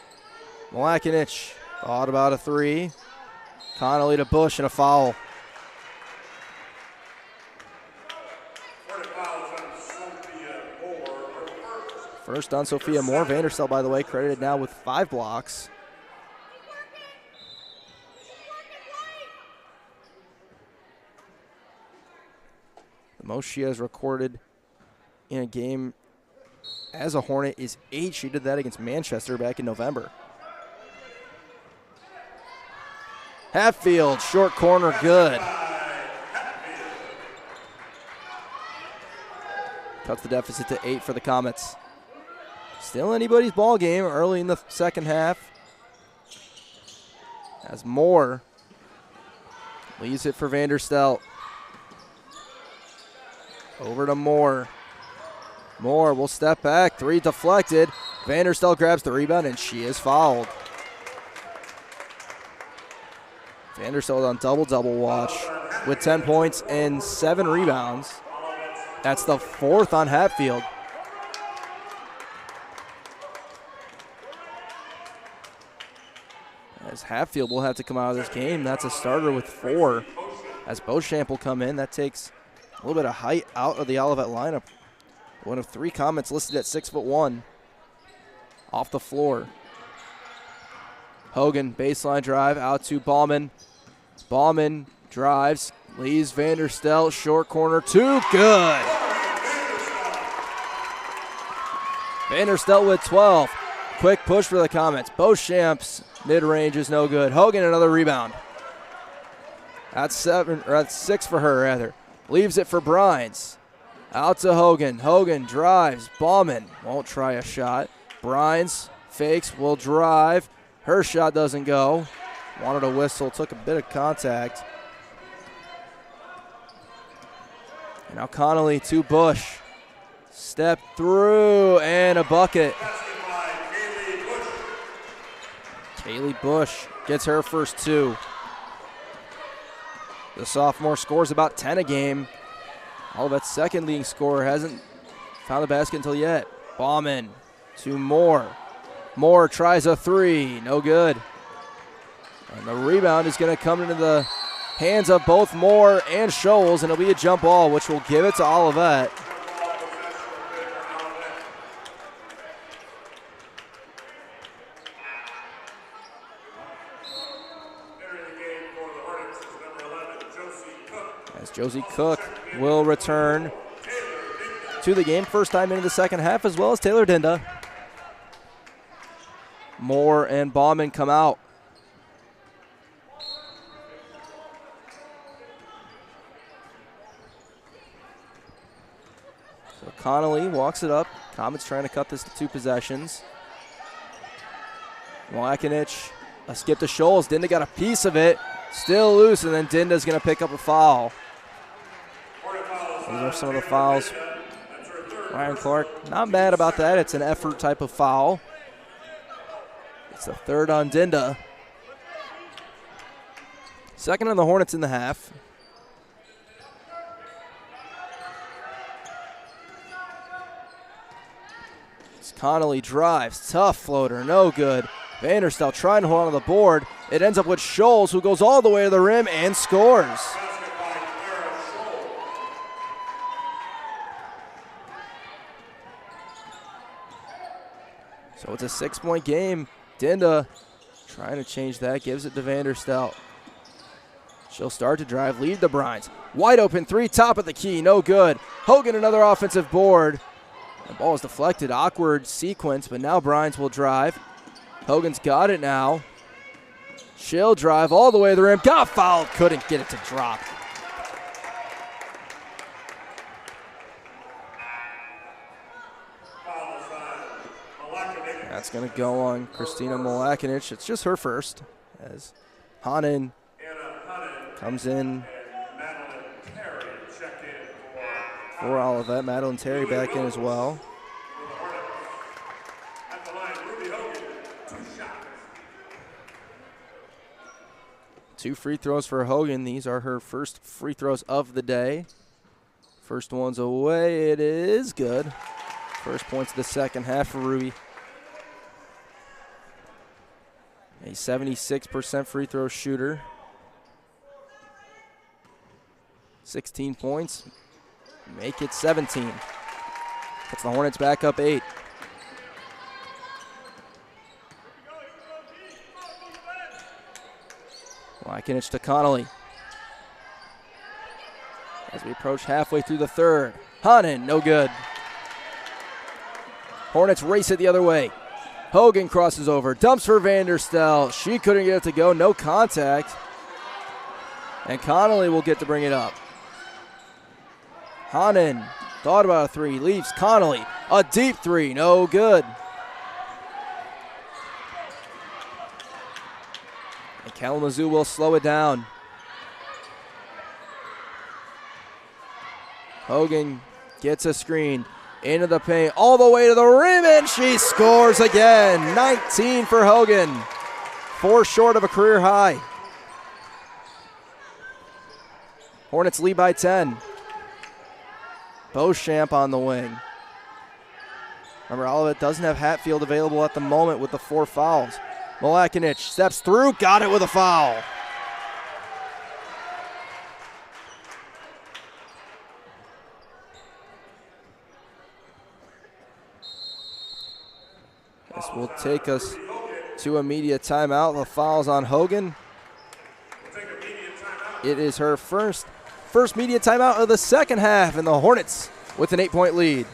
Malakinich thought about a 3. Connolly to Bush and a foul. First on Sophia Moore. Vanderstel, by the way, credited now with 5 blocks. The most she has recorded in a game as a Hornet is 8. She did that against Manchester back in November. Hatfield, short corner, good. Cuts the deficit to 8 for the Comets. Still anybody's ball game early in the second half. As Moore leaves it for Vanderstel. Over to Moore. Moore will step back. 3 deflected. Vanderstel grabs the rebound, and she is fouled. Vanderstel on double-double watch with 10 points and 7 rebounds. That's the 4th on Hatfield. As Hatfield will have to come out of this game. That's a starter with 4. As Beauchamp will come in, that takes a little bit of height out of the Olivet lineup. One of 3 Comets listed at 6'1". Off the floor. Hogan, baseline drive out to Bauman. Bauman drives, leaves Vanderstel, short corner, 2, good. Vanderstel with 12. Quick push for the Comets. Beauchamp's mid-range is no good. Hogan another rebound. That's 6 for her, rather. Leaves it for Brines. Out to Hogan. Hogan drives. Bauman won't try a shot. Brines fakes, will drive. Her shot doesn't go. Wanted a whistle, took a bit of contact. And now Connolly to Bush. Step through and a bucket. Kaylee Bush gets her first 2. The sophomore scores about 10 a game. Olivet's second leading scorer hasn't found the basket until yet. Bauman to Moore. Moore tries a 3, no good. And the rebound is going to come into the hands of both Moore and Scholes, and it'll be a jump ball, which will give it to Olivet. As Josie Cook will return to the game, first time into the second half, as well as Taylor Dinda. Moore and Bauman come out. So Connolly walks it up. Comet's trying to cut this to 2 possessions. Mlakinich, a skip to Scholes. Dinda got a piece of it. Still loose, and then Dinda's going to pick up a foul. Those are some of the fouls. Ryan Clark, not mad about that. It's an effort type of foul. It's the 3rd on Dinda. 2nd on the Hornets in the half. Connolly drives, tough floater, no good. Vanderstel trying to hold on to the board. It ends up with Scholes, who goes all the way to the rim and scores. So it's a 6-point game. Dinda trying to change that, gives it to Vanderstel. She'll start to drive, lead the Brines. Wide open 3, top of the key, no good. Hogan another offensive board. The ball is deflected, awkward sequence, but now Brines will drive. Hogan's got it now. She'll drive all the way to the rim, got fouled, couldn't get it to drop. That's going to go on Christina Mlakinich. It's just her first, as Hanan comes in for Olivet. Madeline Terry back in as well. Two free throws for Hogan. These are her first free throws of the day. First one's away. It is good. First points of the second half for Ruby. A 76% free throw shooter. 16 points. Make it 17. Puts the Hornets back up 8. Mlakinich to Connolly. As we approach halfway through the third. Hanan, no good. Hornets race it the other way. Hogan crosses over, dumps for Vanderstel. She couldn't get it to go, no contact. And Connolly will get to bring it up. Hanan thought about a 3, leaves Connolly. A deep 3, no good. And Kalamazoo will slow it down. Hogan gets a screen. Into the paint, all the way to the rim, and she scores again. 19 for Hogan. 4 short of a career high. Hornets lead by 10. Beauchamp on the wing. Remember, Olivet doesn't have Hatfield available at the moment with the 4 fouls. Mlakinich steps through, got it with a foul. This will take us to a media timeout. The foul's on Hogan. It is her first media timeout of the second half, and the Hornets with an 8-point lead.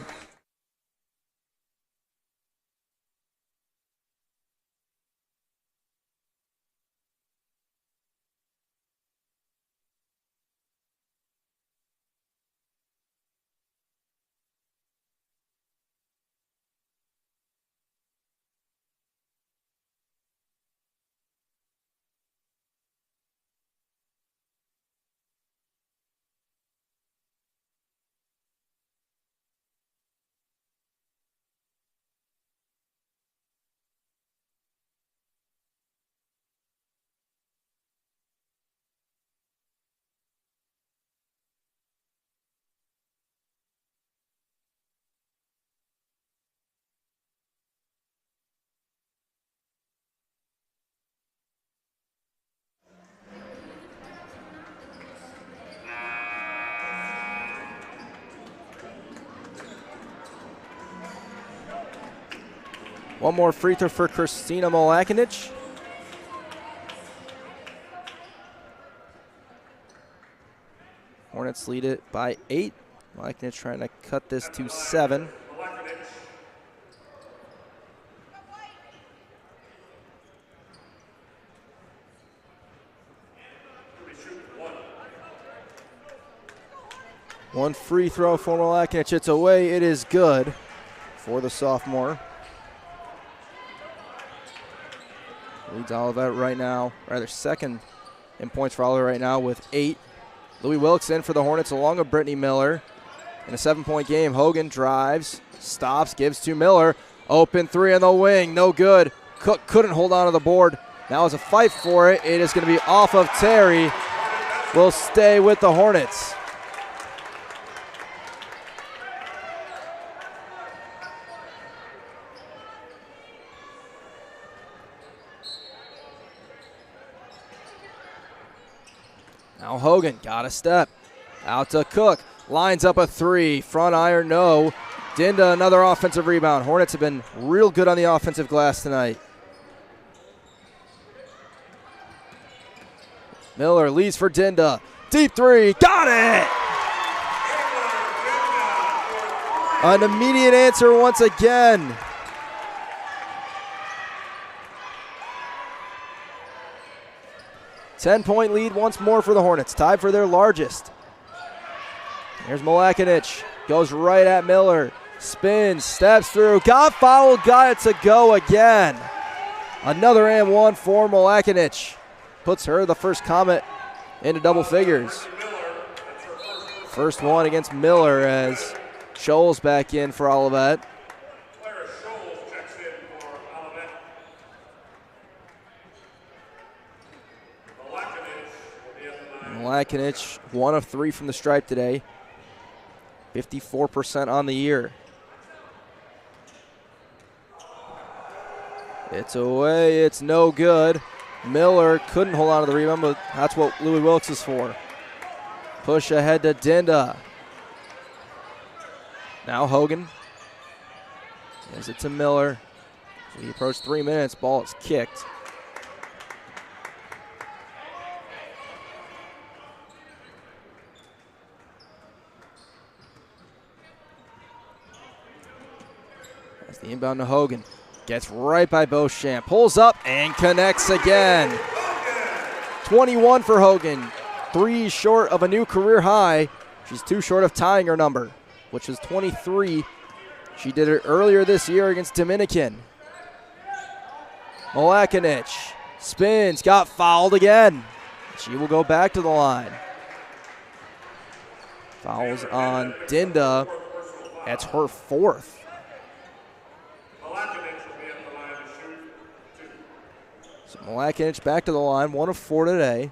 One more free throw for Christina Molakinich. Hornets lead it by 8. Molakinich trying to cut this to 7. One free throw for Molakinich. It's away. It is good for the sophomore. Leads Olivet right now, rather second in points for Olivet right now with 8. Louis Wilkes in for the Hornets along with Brittany Miller. In a 7-point game, Hogan drives, stops, gives to Miller. Open three on the wing, no good. Cook couldn't hold on to the board. Now it's a fight for it. It is going to be off of Terry. Will stay with the Hornets. Now Hogan got a step. Out to Cook. Lines up a three. Front iron, no. Dinda, another offensive rebound. Hornets have been real good on the offensive glass tonight. Miller leads for Dinda. Deep three. Got it! An immediate answer once again. Ten-point lead once more for the Hornets, tied for their largest. Here's Molakinich, goes right at Miller, spins, steps through, got fouled, got it to go again. Another and one for Molakinich. Puts her, the first Comet, into double figures. First one against Miller as Scholes back in for Olivet. Molakinich, 1 of 3 from the stripe today. 54% on the year. It's away, it's no good. Miller couldn't hold on to the rebound, but that's what Louis Wilkes is for. Push ahead to Dinda. Now Hogan. Gives it to Miller. As we approach 3 minutes, ball is kicked. The inbound to Hogan. Gets right by Beauchamp. Pulls up and connects again. 21 for Hogan. 3 short of a new career high. She's 2 short of tying her number, which was 23. She did it earlier this year against Dominican. Molakinich spins. Got fouled again. She will go back to the line. Fouls on Dinda. That's her 4th. So Molakinich back to the line, 1 of 4 today.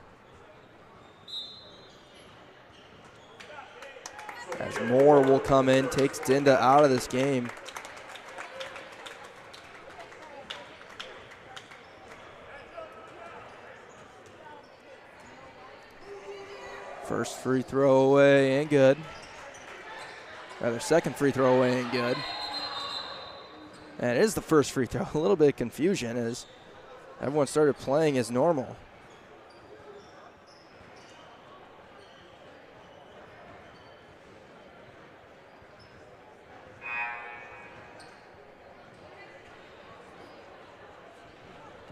As Moore will come in, takes Dinda out of this game. First free throw away and good. Rather, second free throw away and good. And it is the first free throw. A little bit of confusion as everyone started playing as normal.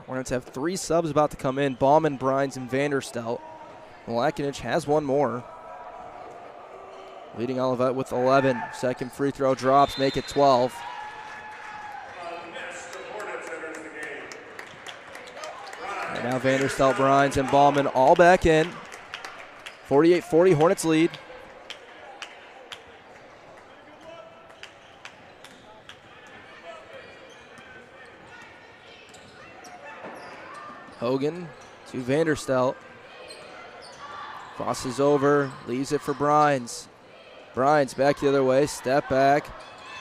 Hornets have 3 subs about to come in. Bauman, Brines, and Vanderstelt. Molakinich has 1 more. Leading Olivet with 11. Second free throw drops, make it 12. And now Vanderstelt, Brines, and Bauman all back in. 48-40, Hornets lead. Hogan to Vanderstelt. Crosses over, leaves it for Brines. Brines back the other way, step back.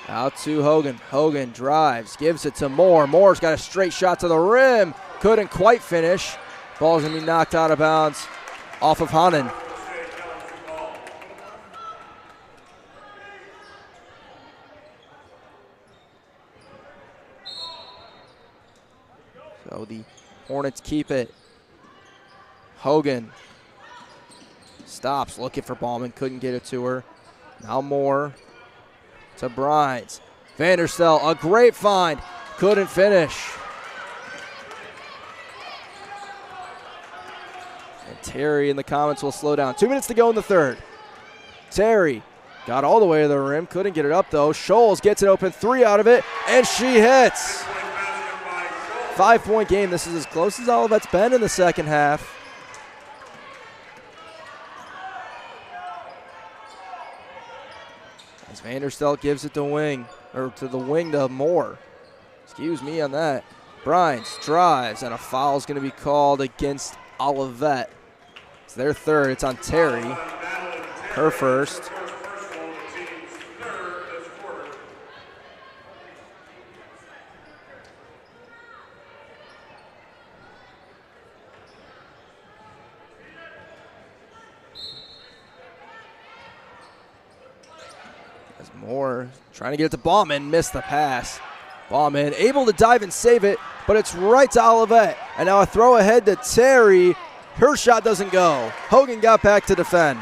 Out to Hogan. Hogan drives, gives it to Moore. Moore's got a straight shot to the rim. Couldn't quite finish. Ball's going to be knocked out of bounds off of Hannen. So the Hornets keep it. Hogan stops looking for Ballman, couldn't get it to her. Now Moore to Brines. Vanderstel, a great find, couldn't finish. And Terry in the comments will slow down. 2 minutes to go in the third. Terry got all the way to the rim, couldn't get it up though. Scholes gets it open, 3 out of it, and she hits. 5-point game. This is as close as Olivet's been in the second half. As Vanderstel gives it to the wing to Moore. Excuse me on that. Brines drives, and a foul is going to be called against Olivet. It's their third. It's on Terry. Her first. As Moore trying to get it to Ballman, missed the pass. Ballman able to dive and save it, but it's right to Olivet. And now a throw ahead to Terry. Her shot doesn't go. Hogan got back to defend.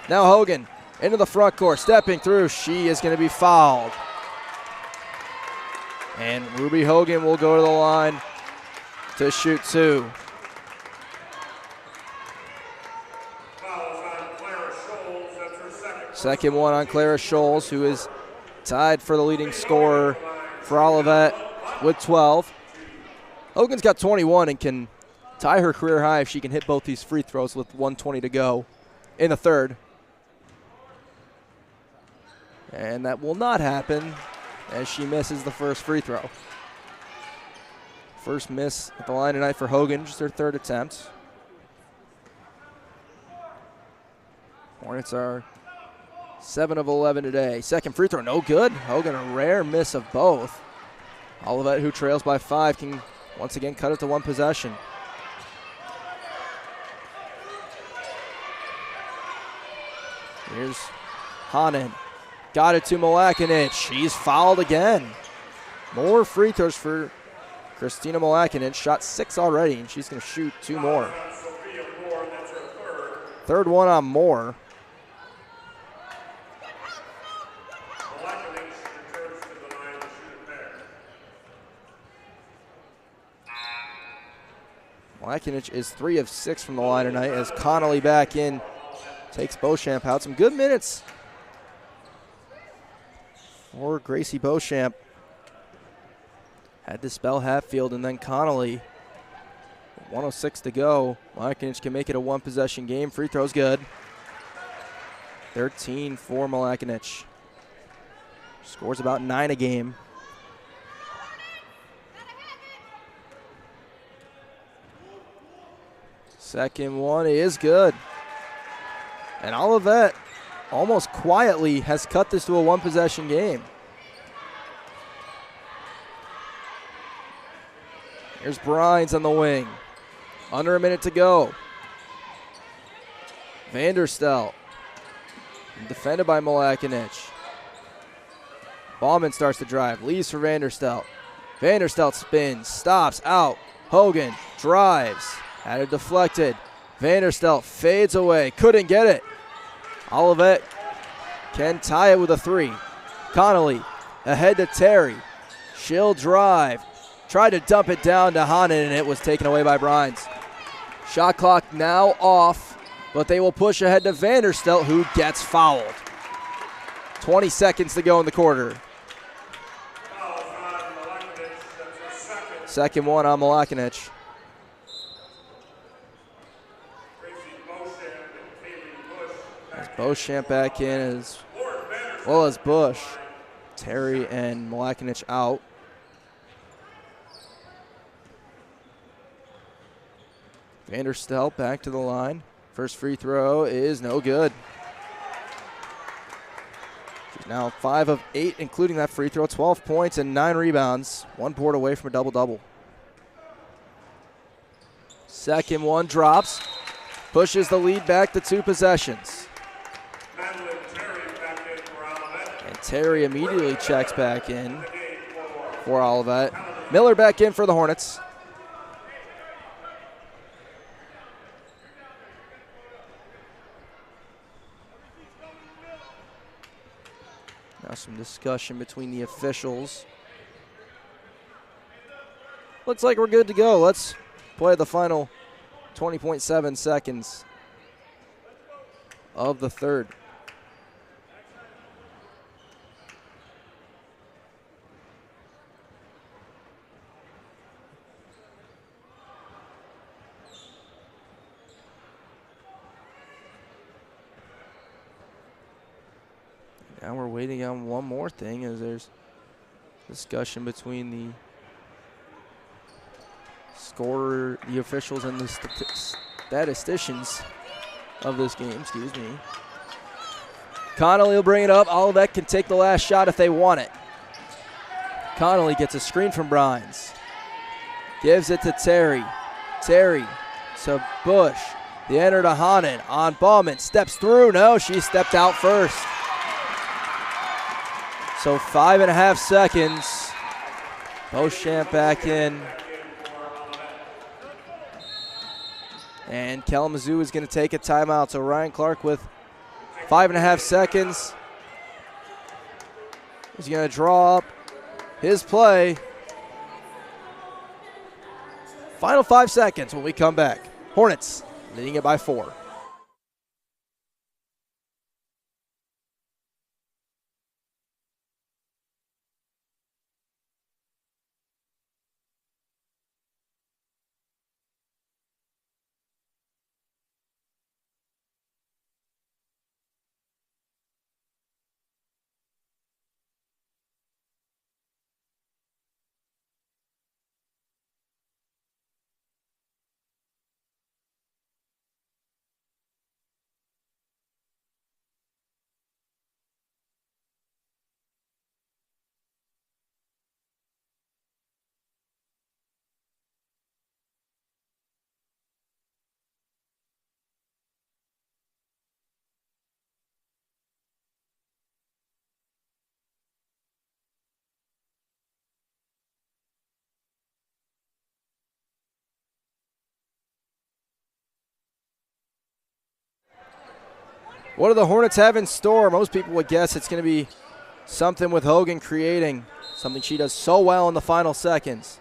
Now Hogan into the front court, stepping through. She is going to be fouled. And Ruby Hogan will go to the line to shoot 2. Second one on Clara Scholes, who is tied for the leading scorer for Olivet with 12. Hogan's got 21 and can tie her career high if she can hit both these free throws with 1:20 to go in the third. And that will not happen as she misses the first free throw. First miss at the line tonight for Hogan, just her third attempt. Hornets are 7 of 11 today. Second free throw, no good. Hogan, a rare miss of both. Olivet, who trails by 5, can once again cut it to one possession. Here's Hanen. Got it to Malakinich. She's fouled again. More free throws for Christina Malakinich. Shot 6 already, and she's going to shoot 2 more. Third one on Moore. Malakinich is 3 of 6 from the line tonight as Connolly back in. Takes Beauchamp out. Some good minutes for Gracie Beauchamp. Had to spell Hatfield and then Connolly. 1:06 to go. Malakinich can make it a one-possession game. Free throw's good. 13 for Malakinich. Scores about 9 a game. Second one is good. And Olivet almost quietly has cut this to a one-possession game. Here's Brines on the wing. Under a minute to go. Vanderstel. Defended by Malakinich. Ballman starts to drive. Leaves for Vanderstel. Vanderstel spins. Stops. Out. Hogan drives. Had it deflected. Vanderstel fades away. Couldn't get it. Olivet can tie it with a 3. Connolly ahead to Terry. She'll drive. Tried to dump it down to Hanen, and it was taken away by Brines. Shot clock now off, but they will push ahead to Vanderstel, who gets fouled. 20 seconds to go in the quarter. Second one on Malakinich. As Beauchamp back in as well as Bush. Terry and Malakinich out. Vanderstel back to the line. First free throw is no good. She's now 5 of 8, including that free throw. 12 points and 9 rebounds. 1 board away from a double-double. Second one drops. Pushes the lead back to 2 possessions. And Terry immediately checks back in for Olivet. Miller back in for the Hornets. Now some discussion between the officials. Looks like we're good to go. Let's play the final 20.7 seconds of the third. Now we're waiting on one more thing as there's discussion between the scorer, the officials, and the statisticians of this game, excuse me. Connolly will bring it up. Olivet can take the last shot if they want it. Connolly gets a screen from Brines. Gives it to Terry. Terry to Bush. The enter to Hanen on Ballman. Steps through. No, she stepped out first. So 5.5 seconds. Beauchamp back in. And Kalamazoo is going to take a timeout. So Ryan Clark with 5.5 seconds. He's going to draw up his play. Final 5 seconds when we come back. Hornets leading it by 4. What do the Hornets have in store? Most people would guess it's going to be something with Hogan creating, something she does so well in the final seconds.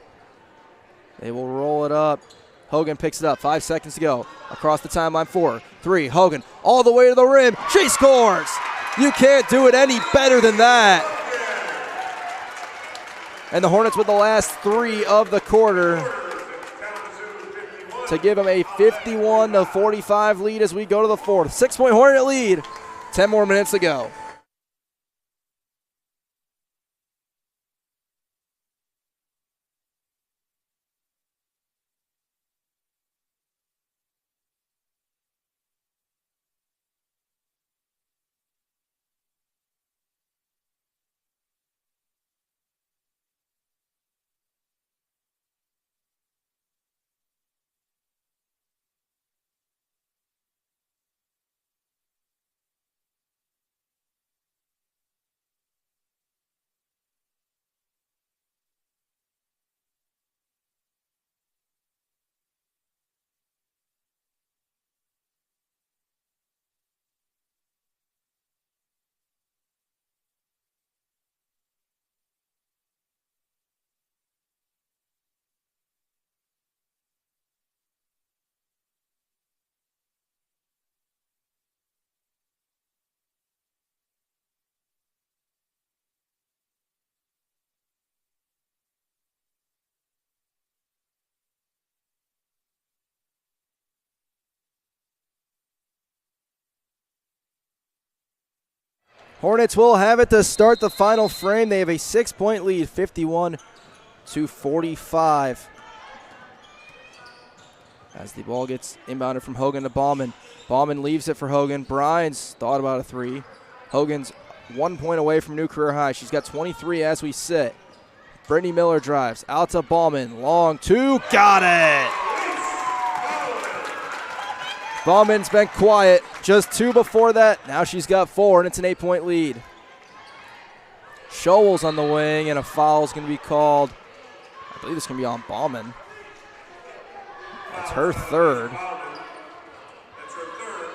They will roll it up. Hogan picks it up. 5 seconds to go. Across the timeline. 4, 3. Hogan all the way to the rim. She scores. You can't do it any better than that. And the Hornets with the last 3 of the quarter to give them a 51-45 lead as we go to the fourth. 6-point Hornet lead. 10 more minutes to go. Hornets will have it to start the final frame. They have a 6-point lead, 51-45. As the ball gets inbounded from Hogan to Ballman. Ballman leaves it for Hogan. Brines thought about a 3. Hogan's 1 point away from new career high. She's got 23 as we sit. Brittany Miller drives out to Ballman. Long 2, got it! Ballman's been quiet. Just 2 before that. Now she's got 4, and it's an 8-point lead. Scholes on the wing, and a foul is going to be called. I believe this can be on Bauman. It's her third. That's her third.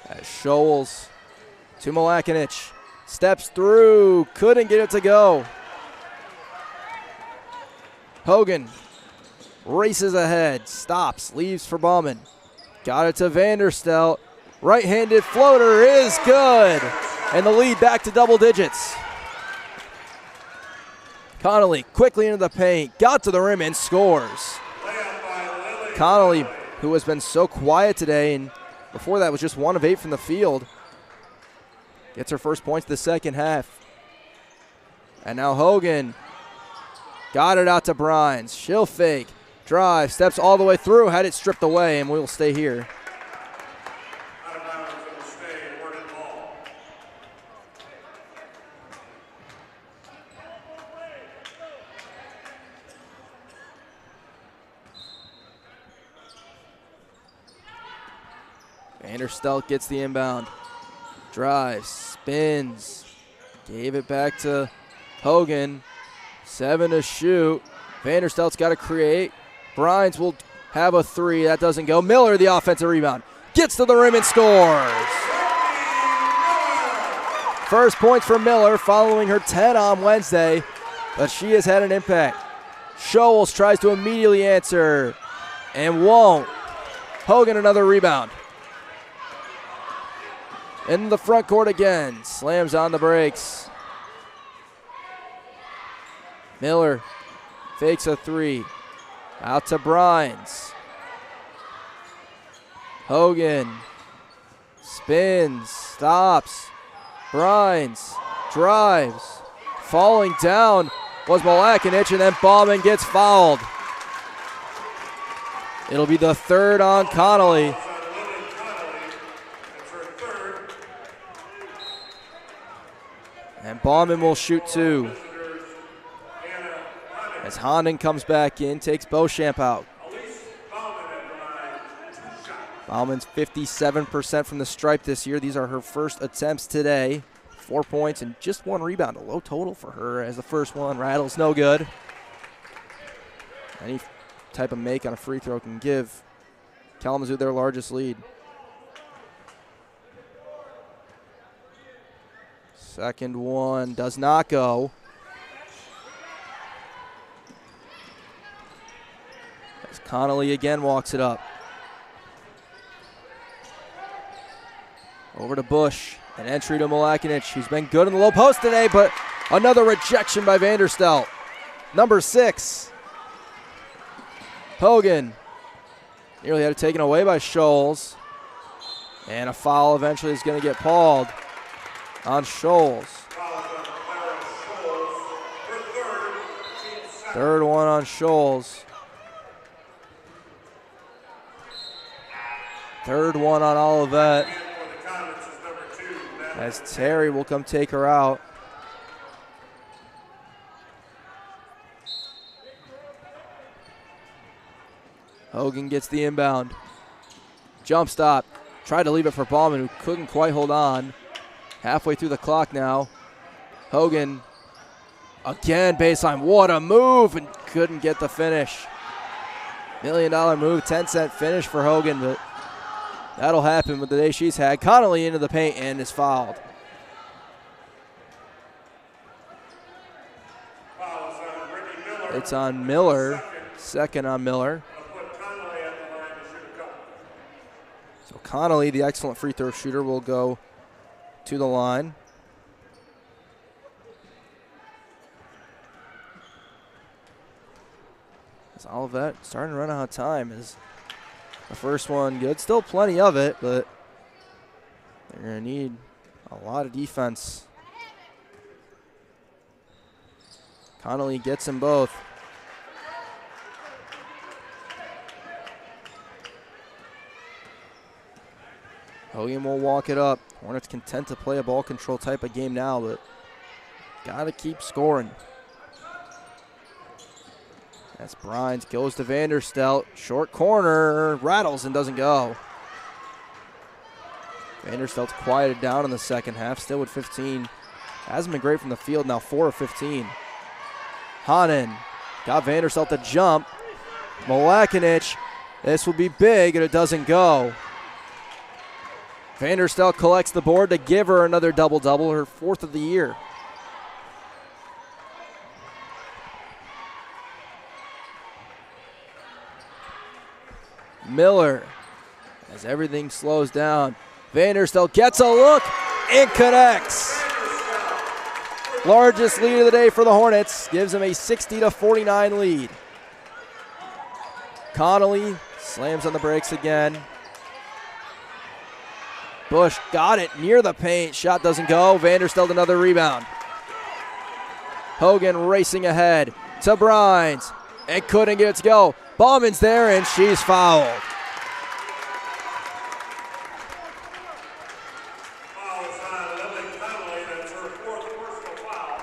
As Scholes to Malakinich. Steps through. Couldn't get it to go. Hogan races ahead. Stops. Leaves for Bauman. Got it to Vanderstel. Right-handed floater is good. And the lead back to double digits. Connolly quickly into the paint. Got to the rim and scores. Connolly, who has been so quiet today, and before that was just 1 of 8 from the field, gets her first points of the second half. And now Hogan got it out to Brines. She'll fake, drive, steps all the way through, had it stripped away, and we will stay here. Out of bounds, it will stay, awarded ball. Vanderstel gets the inbound. Drives, spins, gave it back to Hogan. 7 to shoot. Vanderstel's got to create. Brines will have a 3. That doesn't go. Miller, the offensive rebound. Gets to the rim and scores. First points for Miller following her 10 on Wednesday, but she has had an impact. Scholes tries to immediately answer and won't. Hogan another rebound. In the front court again. Slams on the brakes. Miller fakes a 3. Out to Brines. Hogan spins, stops. Brines drives. Falling down was Malakinich, and then Bauman gets fouled. It'll be the third on Connolly. And Bauman will shoot 2. As Honden comes back in, takes Beauchamp out. Bauman's 57% from the stripe this year. These are her first attempts today. 4 points and just 1 rebound. A low total for her as the first one rattles no good. Any type of make on a free throw can give Kalamazoo their largest lead. Second one does not go. As Connolly again walks it up. Over to Bush. An entry to Malakinich, who's been good in the low post today, but another rejection by Vanderstel. Number 6. Hogan nearly had it taken away by Scholes. And a foul eventually is going to get called on Scholes. Third one on Scholes. Third one on Olivet. As Terry will come take her out. Hogan gets the inbound. Jump stop. Tried to leave it for Bauman, who couldn't quite hold on. Halfway through the clock now. Hogan again baseline. What a move, and couldn't get the finish. $1 million move, 10-cent finish for Hogan, but that'll happen with the day she's had. Connolly into the paint and is fouled. It's on Miller. Second on Miller. So Connolly, the excellent free throw shooter, will go to the line. As Olivet starting to run out of time. Is the first one good? Still plenty of it, but they're going to need a lot of defense. Connolly gets them both. Hogan will walk it up. Hornets content to play a ball control type of game now, but got to keep scoring. That's Brines, goes to Vanderstel. Short corner, rattles and doesn't go. Vanderstelt's quieted down in the second half, still with 15. Hasn't been great from the field, now 4 of 15. Hanen got Vanderstelt to jump. Malakinich, this will be big, and it doesn't go. Vanderstelt collects the board to give her another double-double, her 4th of the year. Miller, as everything slows down, Vanderstelt gets a look and connects. Largest lead of the day for the Hornets, gives them a 60-49 lead. Connolly slams on the brakes again. Bush got it near the paint, shot doesn't go. Vanderstelt another rebound. Hogan racing ahead to Brines and couldn't get it to go. Bauman's there and she's fouled. Foul is on Lily Connolly. That's her 4th personal foul.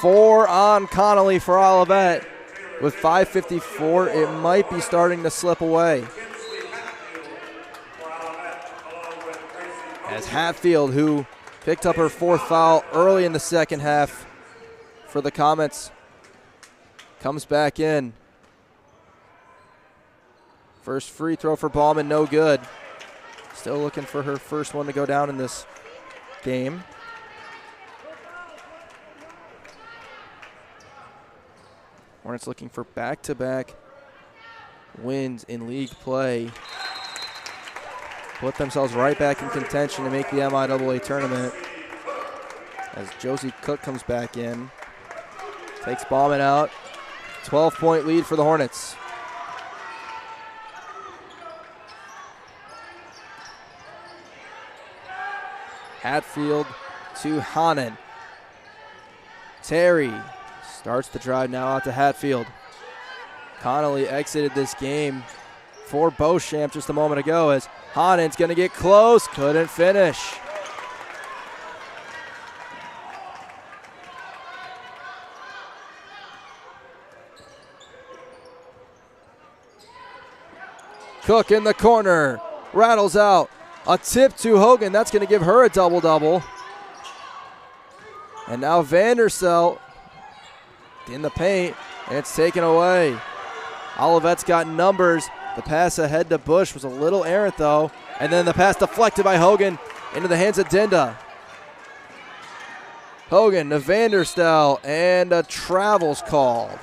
4 on Connolly for Olivet. With 5:54, it might be starting to slip away. As Hatfield, who picked up her 4th foul early in the second half for the Comets, comes back in. First free throw for Bauman, no good. Still looking for her first one to go down in this game. Hornets looking for back-to-back wins in league play. Put themselves right back in contention to make the MIAA tournament. As Josie Cook comes back in. Takes Bauman out. 12-point lead for the Hornets. Hatfield to Hanen. Terry starts the drive now out to Hatfield. Connolly exited this game for Beauchamp just a moment ago as Hanen's going to get close, couldn't finish. Cook in the corner, rattles out. A tip to Hogan, that's going to give her a double-double. And now Vanderstelt in the paint, and it's taken away. Olivet's got numbers. The pass ahead to Bush was a little errant, though. And then the pass deflected by Hogan into the hands of Dinda. Hogan to Vanderstelt, and a travel's called.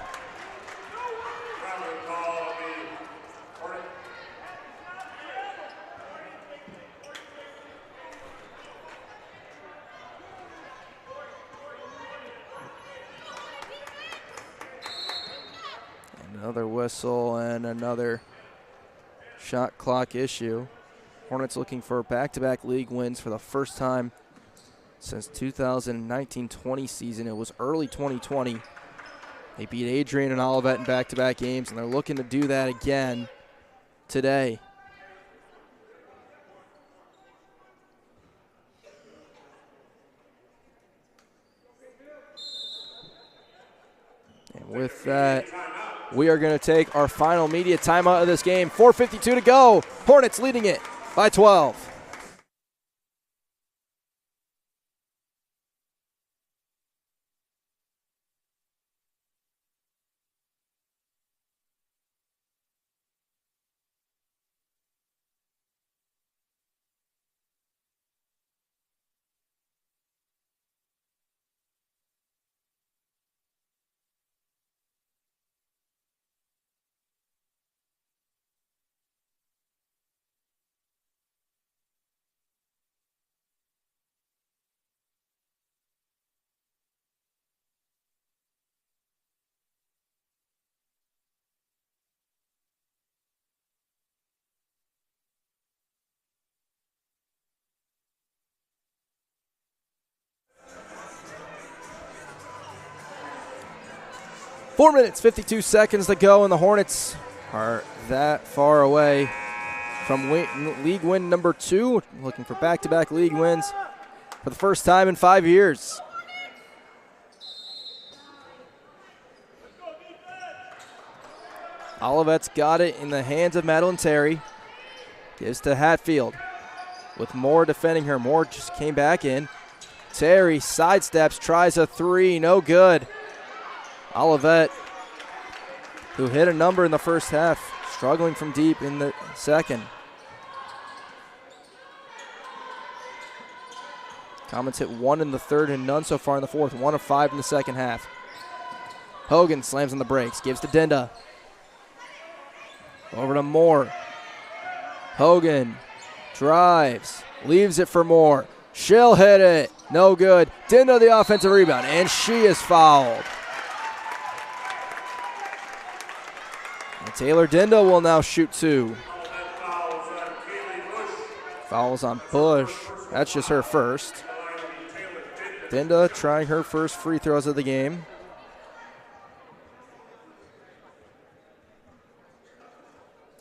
Another whistle and another shot clock issue. Hornets looking for back-to-back league wins for the first time since 2019-20 season. It was early 2020. They beat Adrian and Olivet in back-to-back games, and they're looking to do that again today. And with that, we are going to take our final media timeout of this game. 4:52 to go. Hornets leading it by 12. Four minutes, 52 seconds to go, and the Hornets are that far away from league win number 2, looking for back-to-back league wins for the first time in 5 years. Olivet's got it in the hands of Madeline Terry. Gives to Hatfield. with Moore defending her. Moore just came back in. Terry sidesteps, tries a three, no good. Olivet, who hit a number in the first half, struggling from deep in the second. Comets hit one in the third and none so far in the fourth. 1 of 5 in the second half. Hogan slams on the brakes, gives to Dinda. Over to Moore. Hogan drives, leaves it for Moore. She'll hit it, no good. Dinda the offensive rebound, and she is fouled. And Taylor Dinda will now shoot 2. Fouls on Bush. That's just her first. Dinda trying her first free throws of the game.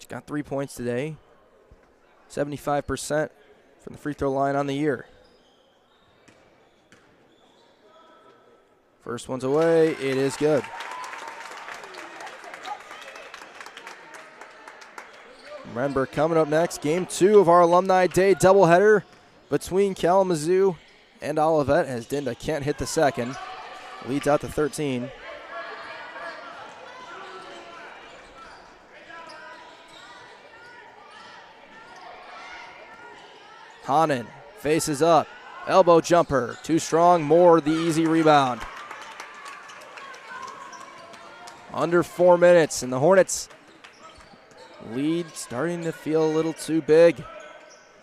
She got 3 points today. 75% from the free throw line on the year. First one's away. It is good. Remember, coming up next, Game 2 of our Alumni Day doubleheader between Kalamazoo and Olivet, as Dinda can't hit the second. Leads out to 13. Hanen faces up. Elbow jumper. Too strong. Moore the easy rebound. Under 4 minutes, and the Hornets lead starting to feel a little too big,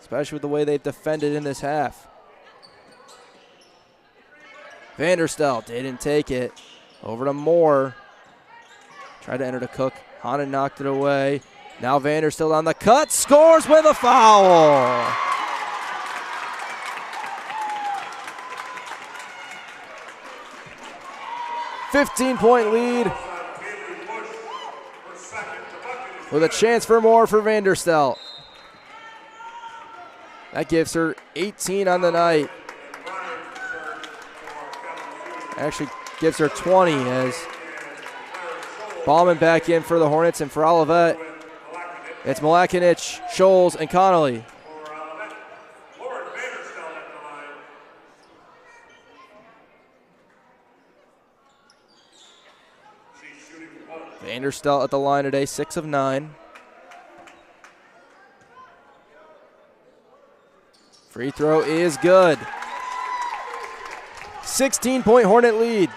especially with the way they've defended in this half. Vanderstel didn't take it. Over to Moore. Tried to enter to Cook. Hanen knocked it away. Now Vanderstel on the cut. Scores with a foul. "15-point lead with a chance for more for Vanderstel. That gives her 18 on the night. Actually gives her 20 as Ballman back in for the Hornets, and for Olivet, it's Malakinich, Scholes, and Connolly. Vanderstel at the line today, 6 of 9. Free throw is good. 16-point Hornet lead.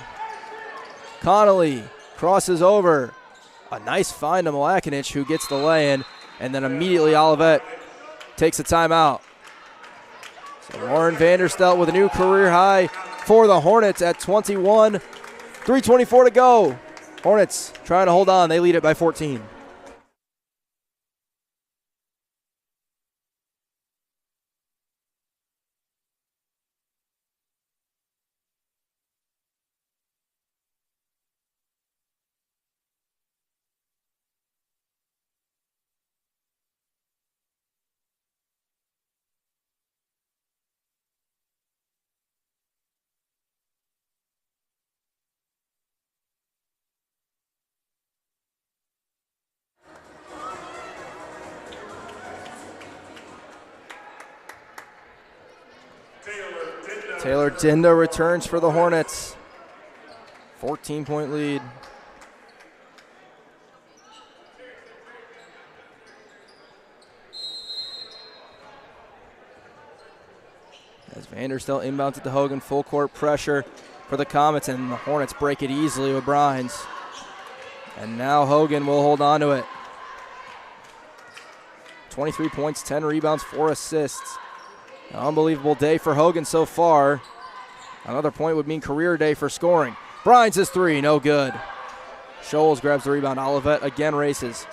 Connolly crosses over. A nice find to Malakinich, who gets the lay-in, and then immediately Olivet takes a timeout. So Lauren Vanderstel with a new career high for the Hornets at 21. 3:24 to go. Hornets trying to hold on. They lead it by 14. Taylor Dinda returns for the Hornets. 14-point lead. As Vanderstel inbounds it to Hogan, full court pressure for the Comets, and the Hornets break it easily with Brines. And now Hogan will hold on to it. 23 points, 10 rebounds, 4 assists. An unbelievable day for Hogan so far. Another point would mean career day for scoring. Brines' three, no good. Scholes grabs the rebound. Olivet again races.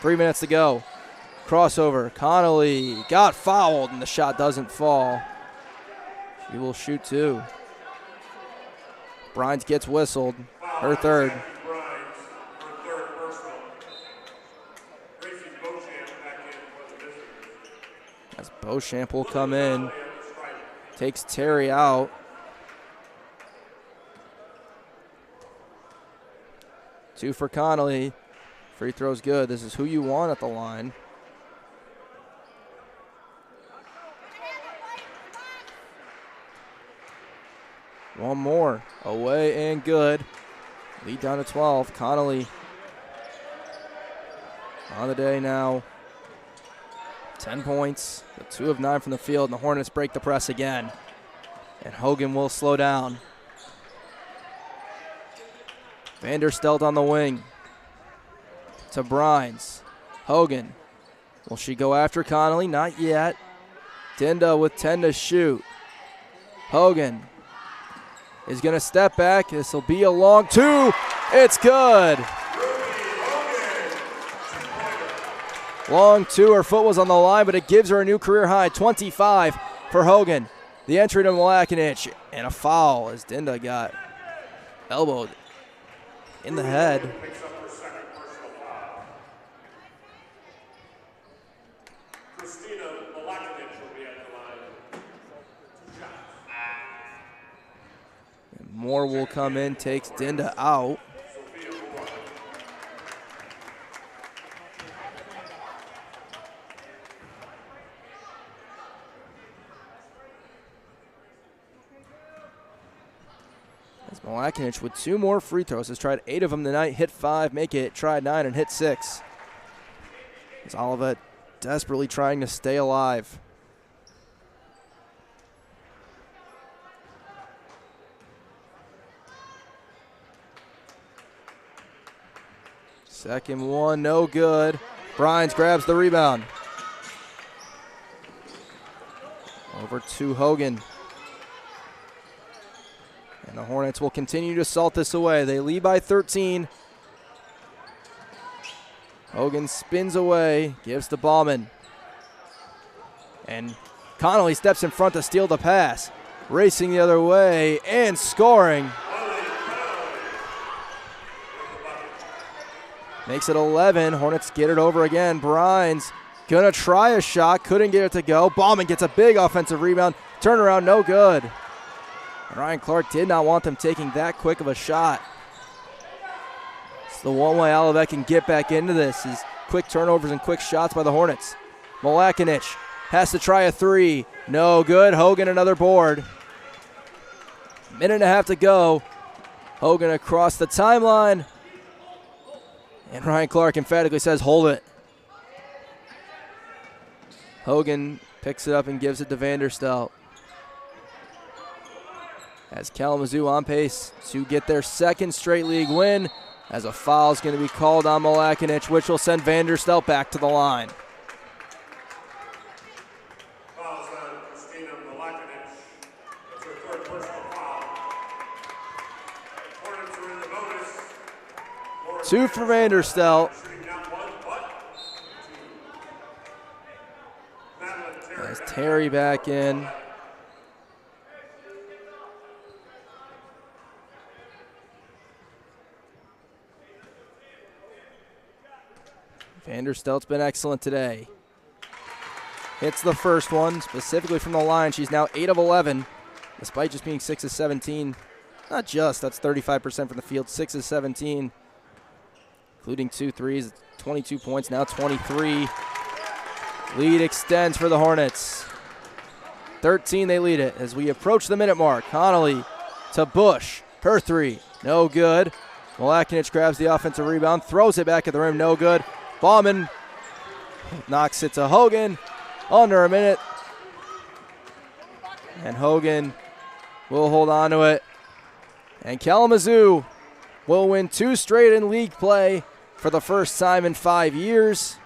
3 minutes to go. Crossover. Connolly got fouled, and the shot doesn't fall. She will shoot 2. Brines gets whistled. Her third. As Beauchamp will come in, takes Terry out. Two for Connolly. Free throw's good. This is who you want at the line. One more. Away and good. Lead down to 12. Connolly on the day now. 10 points. The 2 of 9 from the field, and the Hornets break the press again. And Hogan will slow down. Vanderstelt on the wing. To Brines. Hogan. Will she go after Connolly? Not yet. Dinda with 10 to shoot. Hogan is going to step back. This will be a long 2. It's good. Long 2. Her foot was on the line, but it gives her a new career high. 25 for Hogan. The entry to Malakinich, and a foul as Dinda got elbowed in the head. And Moore will come in, takes Dinda out. Malakinich with 2 more free throws. Has tried 8 of them tonight, hit 5, make it, tried 9, and hit 6. As Olivet desperately trying to stay alive. Second one, no good. Brines grabs the rebound. Over to Hogan. And the Hornets will continue to salt this away. They lead by 13. Hogan spins away, gives to Ballman. And Connolly steps in front to steal the pass. Racing the other way and scoring. Makes it 11. Hornets get it over again. Brines gonna try a shot, couldn't get it to go. Ballman gets a big offensive rebound. Turnaround, no good. Ryan Clark did not want them taking that quick of a shot. It's the one way Olivet can get back into this is quick turnovers and quick shots by the Hornets. Malakinich has to try a 3. No good. Hogan another board. Minute and a half to go. Hogan across the timeline. And Ryan Clark emphatically says, hold it. Hogan picks it up and gives it to Vanderstelt. As Kalamazoo on pace to get their second straight league win, as a foul is going to be called on Malakinich, which will send Vanderstelt back to the line. Fouls on Christina Malakinich. That's her 3rd personal foul. Hornets are in the bonus. 2 for Vanderstelt. As Terry back in. Vanderstelt's been excellent today. Hits the first one, specifically from the line. She's now 8 of 11, despite just being 6 of 17. Not just, that's 35% from the field, 6 of 17, including 2 threes, 22 points, now 23. Lead extends for the Hornets. 13, they lead it as we approach the minute mark. Connolly to Bush, her 3, no good. Malakinich grabs the offensive rebound, throws it back at the rim, no good. Ballman knocks it to Hogan. Under a minute. And Hogan will hold on to it. And Kalamazoo will win 2 straight in league play for the first time in 5 years.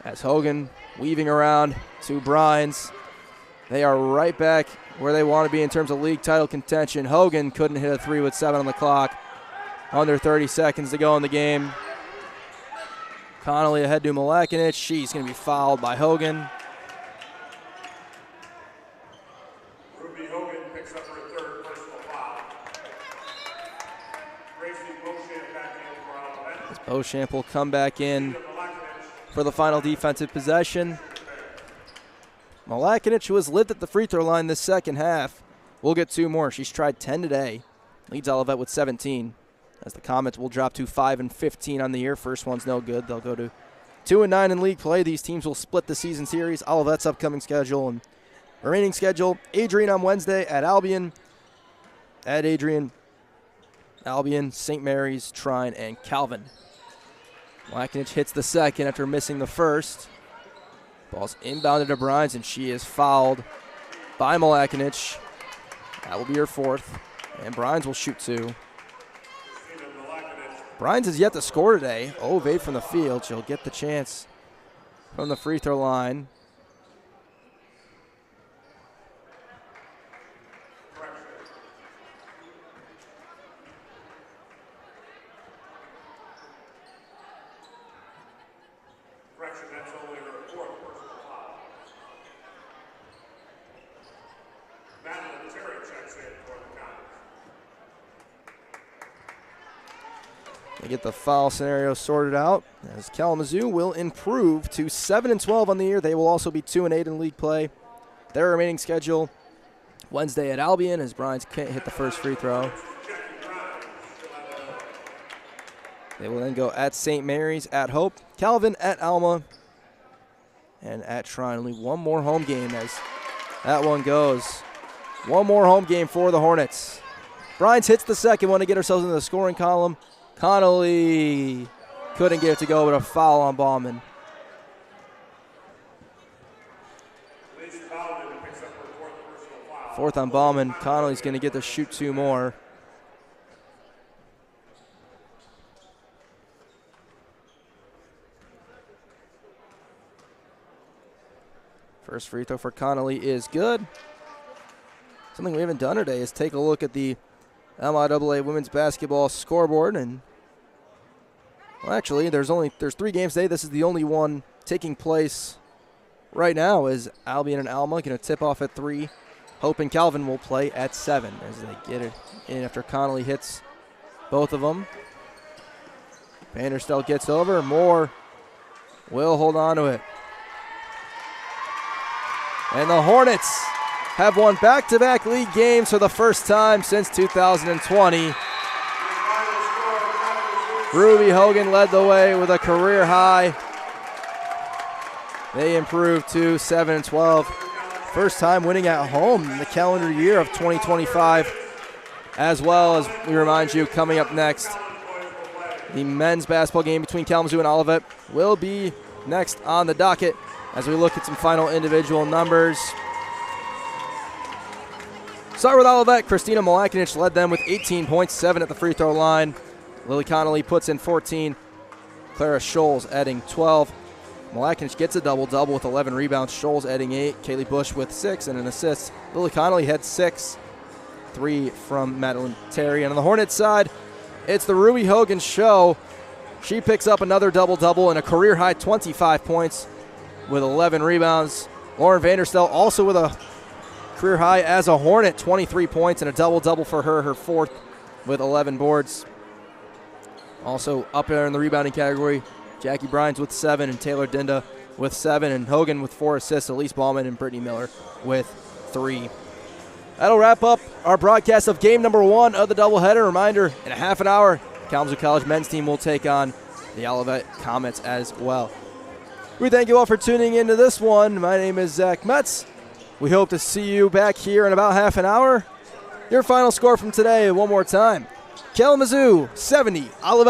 As Hogan weaving around to Brines. They are right back where they want to be in terms of league title contention. Hogan couldn't hit a 3 with 7 on the clock. Under 30 seconds to go in the game. Connolly ahead to Malakinich. She's going to be fouled by Hogan. Ruby Hogan picks up her 3rd personal foul. Gracie Beauchamp back in for Olivet. As Beauchamp will come back in for the final defensive possession. Malakinich, who has lived at the free throw line this second half, will get 2 more. She's tried 10 today. Leads Olivet with 17. As the Comets will drop to 5 and 15 on the year. First one's no good. They'll go to 2 and 9 in league play. These teams will split the season series. Olivet's upcoming schedule and remaining schedule. Adrian on Wednesday at Albion. Ed Adrian, Albion, St. Mary's, Trine, and Calvin. Mlakinich hits the second after missing the first. Ball's inbounded to Brines, and she is fouled by Mlakinich. That will be her fourth, and Brines will shoot two. Brines has yet to score today. 0 of 8 from the field. She'll get the chance from the free throw line. That's only her fourth personal foul. Madeline Terry checks in for the Comets. They get the foul scenario sorted out as Kalamazoo will improve to 7-12 on the year. They will also be 2-8 in league play. Their remaining schedule Wednesday at Albion as Brines can't hit the first free throw. They will then go at St. Mary's, at Hope, Calvin at Alma, and at Trine. Only one more home game as that one goes. One more home game for the Hornets. Brines hits the second one to get ourselves into the scoring column. Connolly couldn't get it to go, but a foul on Bauman. Fourth on Bauman. Connolly's going to get to shoot two more. First free throw for Connolly is good. Something we haven't done today is take a look at the MIAA women's basketball scoreboard. And well, actually, there's 3 games today. This is the only one taking place right now. Is Albion and Alma going to tip off at 3. Hope and Calvin will play at 7 as they get it in after Connolly hits both of them. Vanderstel gets over. Moore will hold on to it. And the Hornets have won back-to-back league games for the first time since 2020. Ruby Hogan led the way with a career high. They improved to 7-12. First time winning at home in the calendar year of 2025. As well as we remind you, coming up next, the men's basketball game between Kalamazoo and Olivet will be next on the docket. As we look at some final individual numbers. Start with Olivet. Christina Mlakinich led them with 18 points, 7 at the free throw line. Lily Connolly puts in 14. Clara Scholes adding 12. Mlakinich gets a double-double with 11 rebounds. Scholes adding 8. Kaylee Bush with 6 and an assist. Lily Connolly had 6. 3 from Madeline Terry. And on the Hornets side, it's the Ruby Hogan show. She picks up another double-double and a career-high 25 points. With 11 rebounds. Lauren Vanderstel also with a career high as a Hornet, 23 points and a double-double for her, her 4th with 11 boards. Also up there in the rebounding category, Jackie Brines with 7 and Taylor Dinda with 7 and Hogan with 4 assists, Elise Ballman and Brittany Miller with 3. That'll wrap up our broadcast of game number 1 of the doubleheader. Reminder, in a half an hour, Kalamazoo College men's team will take on the Olivet Comets as well. We thank you all for tuning into this one. My name is Zach Metz. We hope to see you back here in about half an hour. Your final score from today, one more time. Kalamazoo, 70, Olivet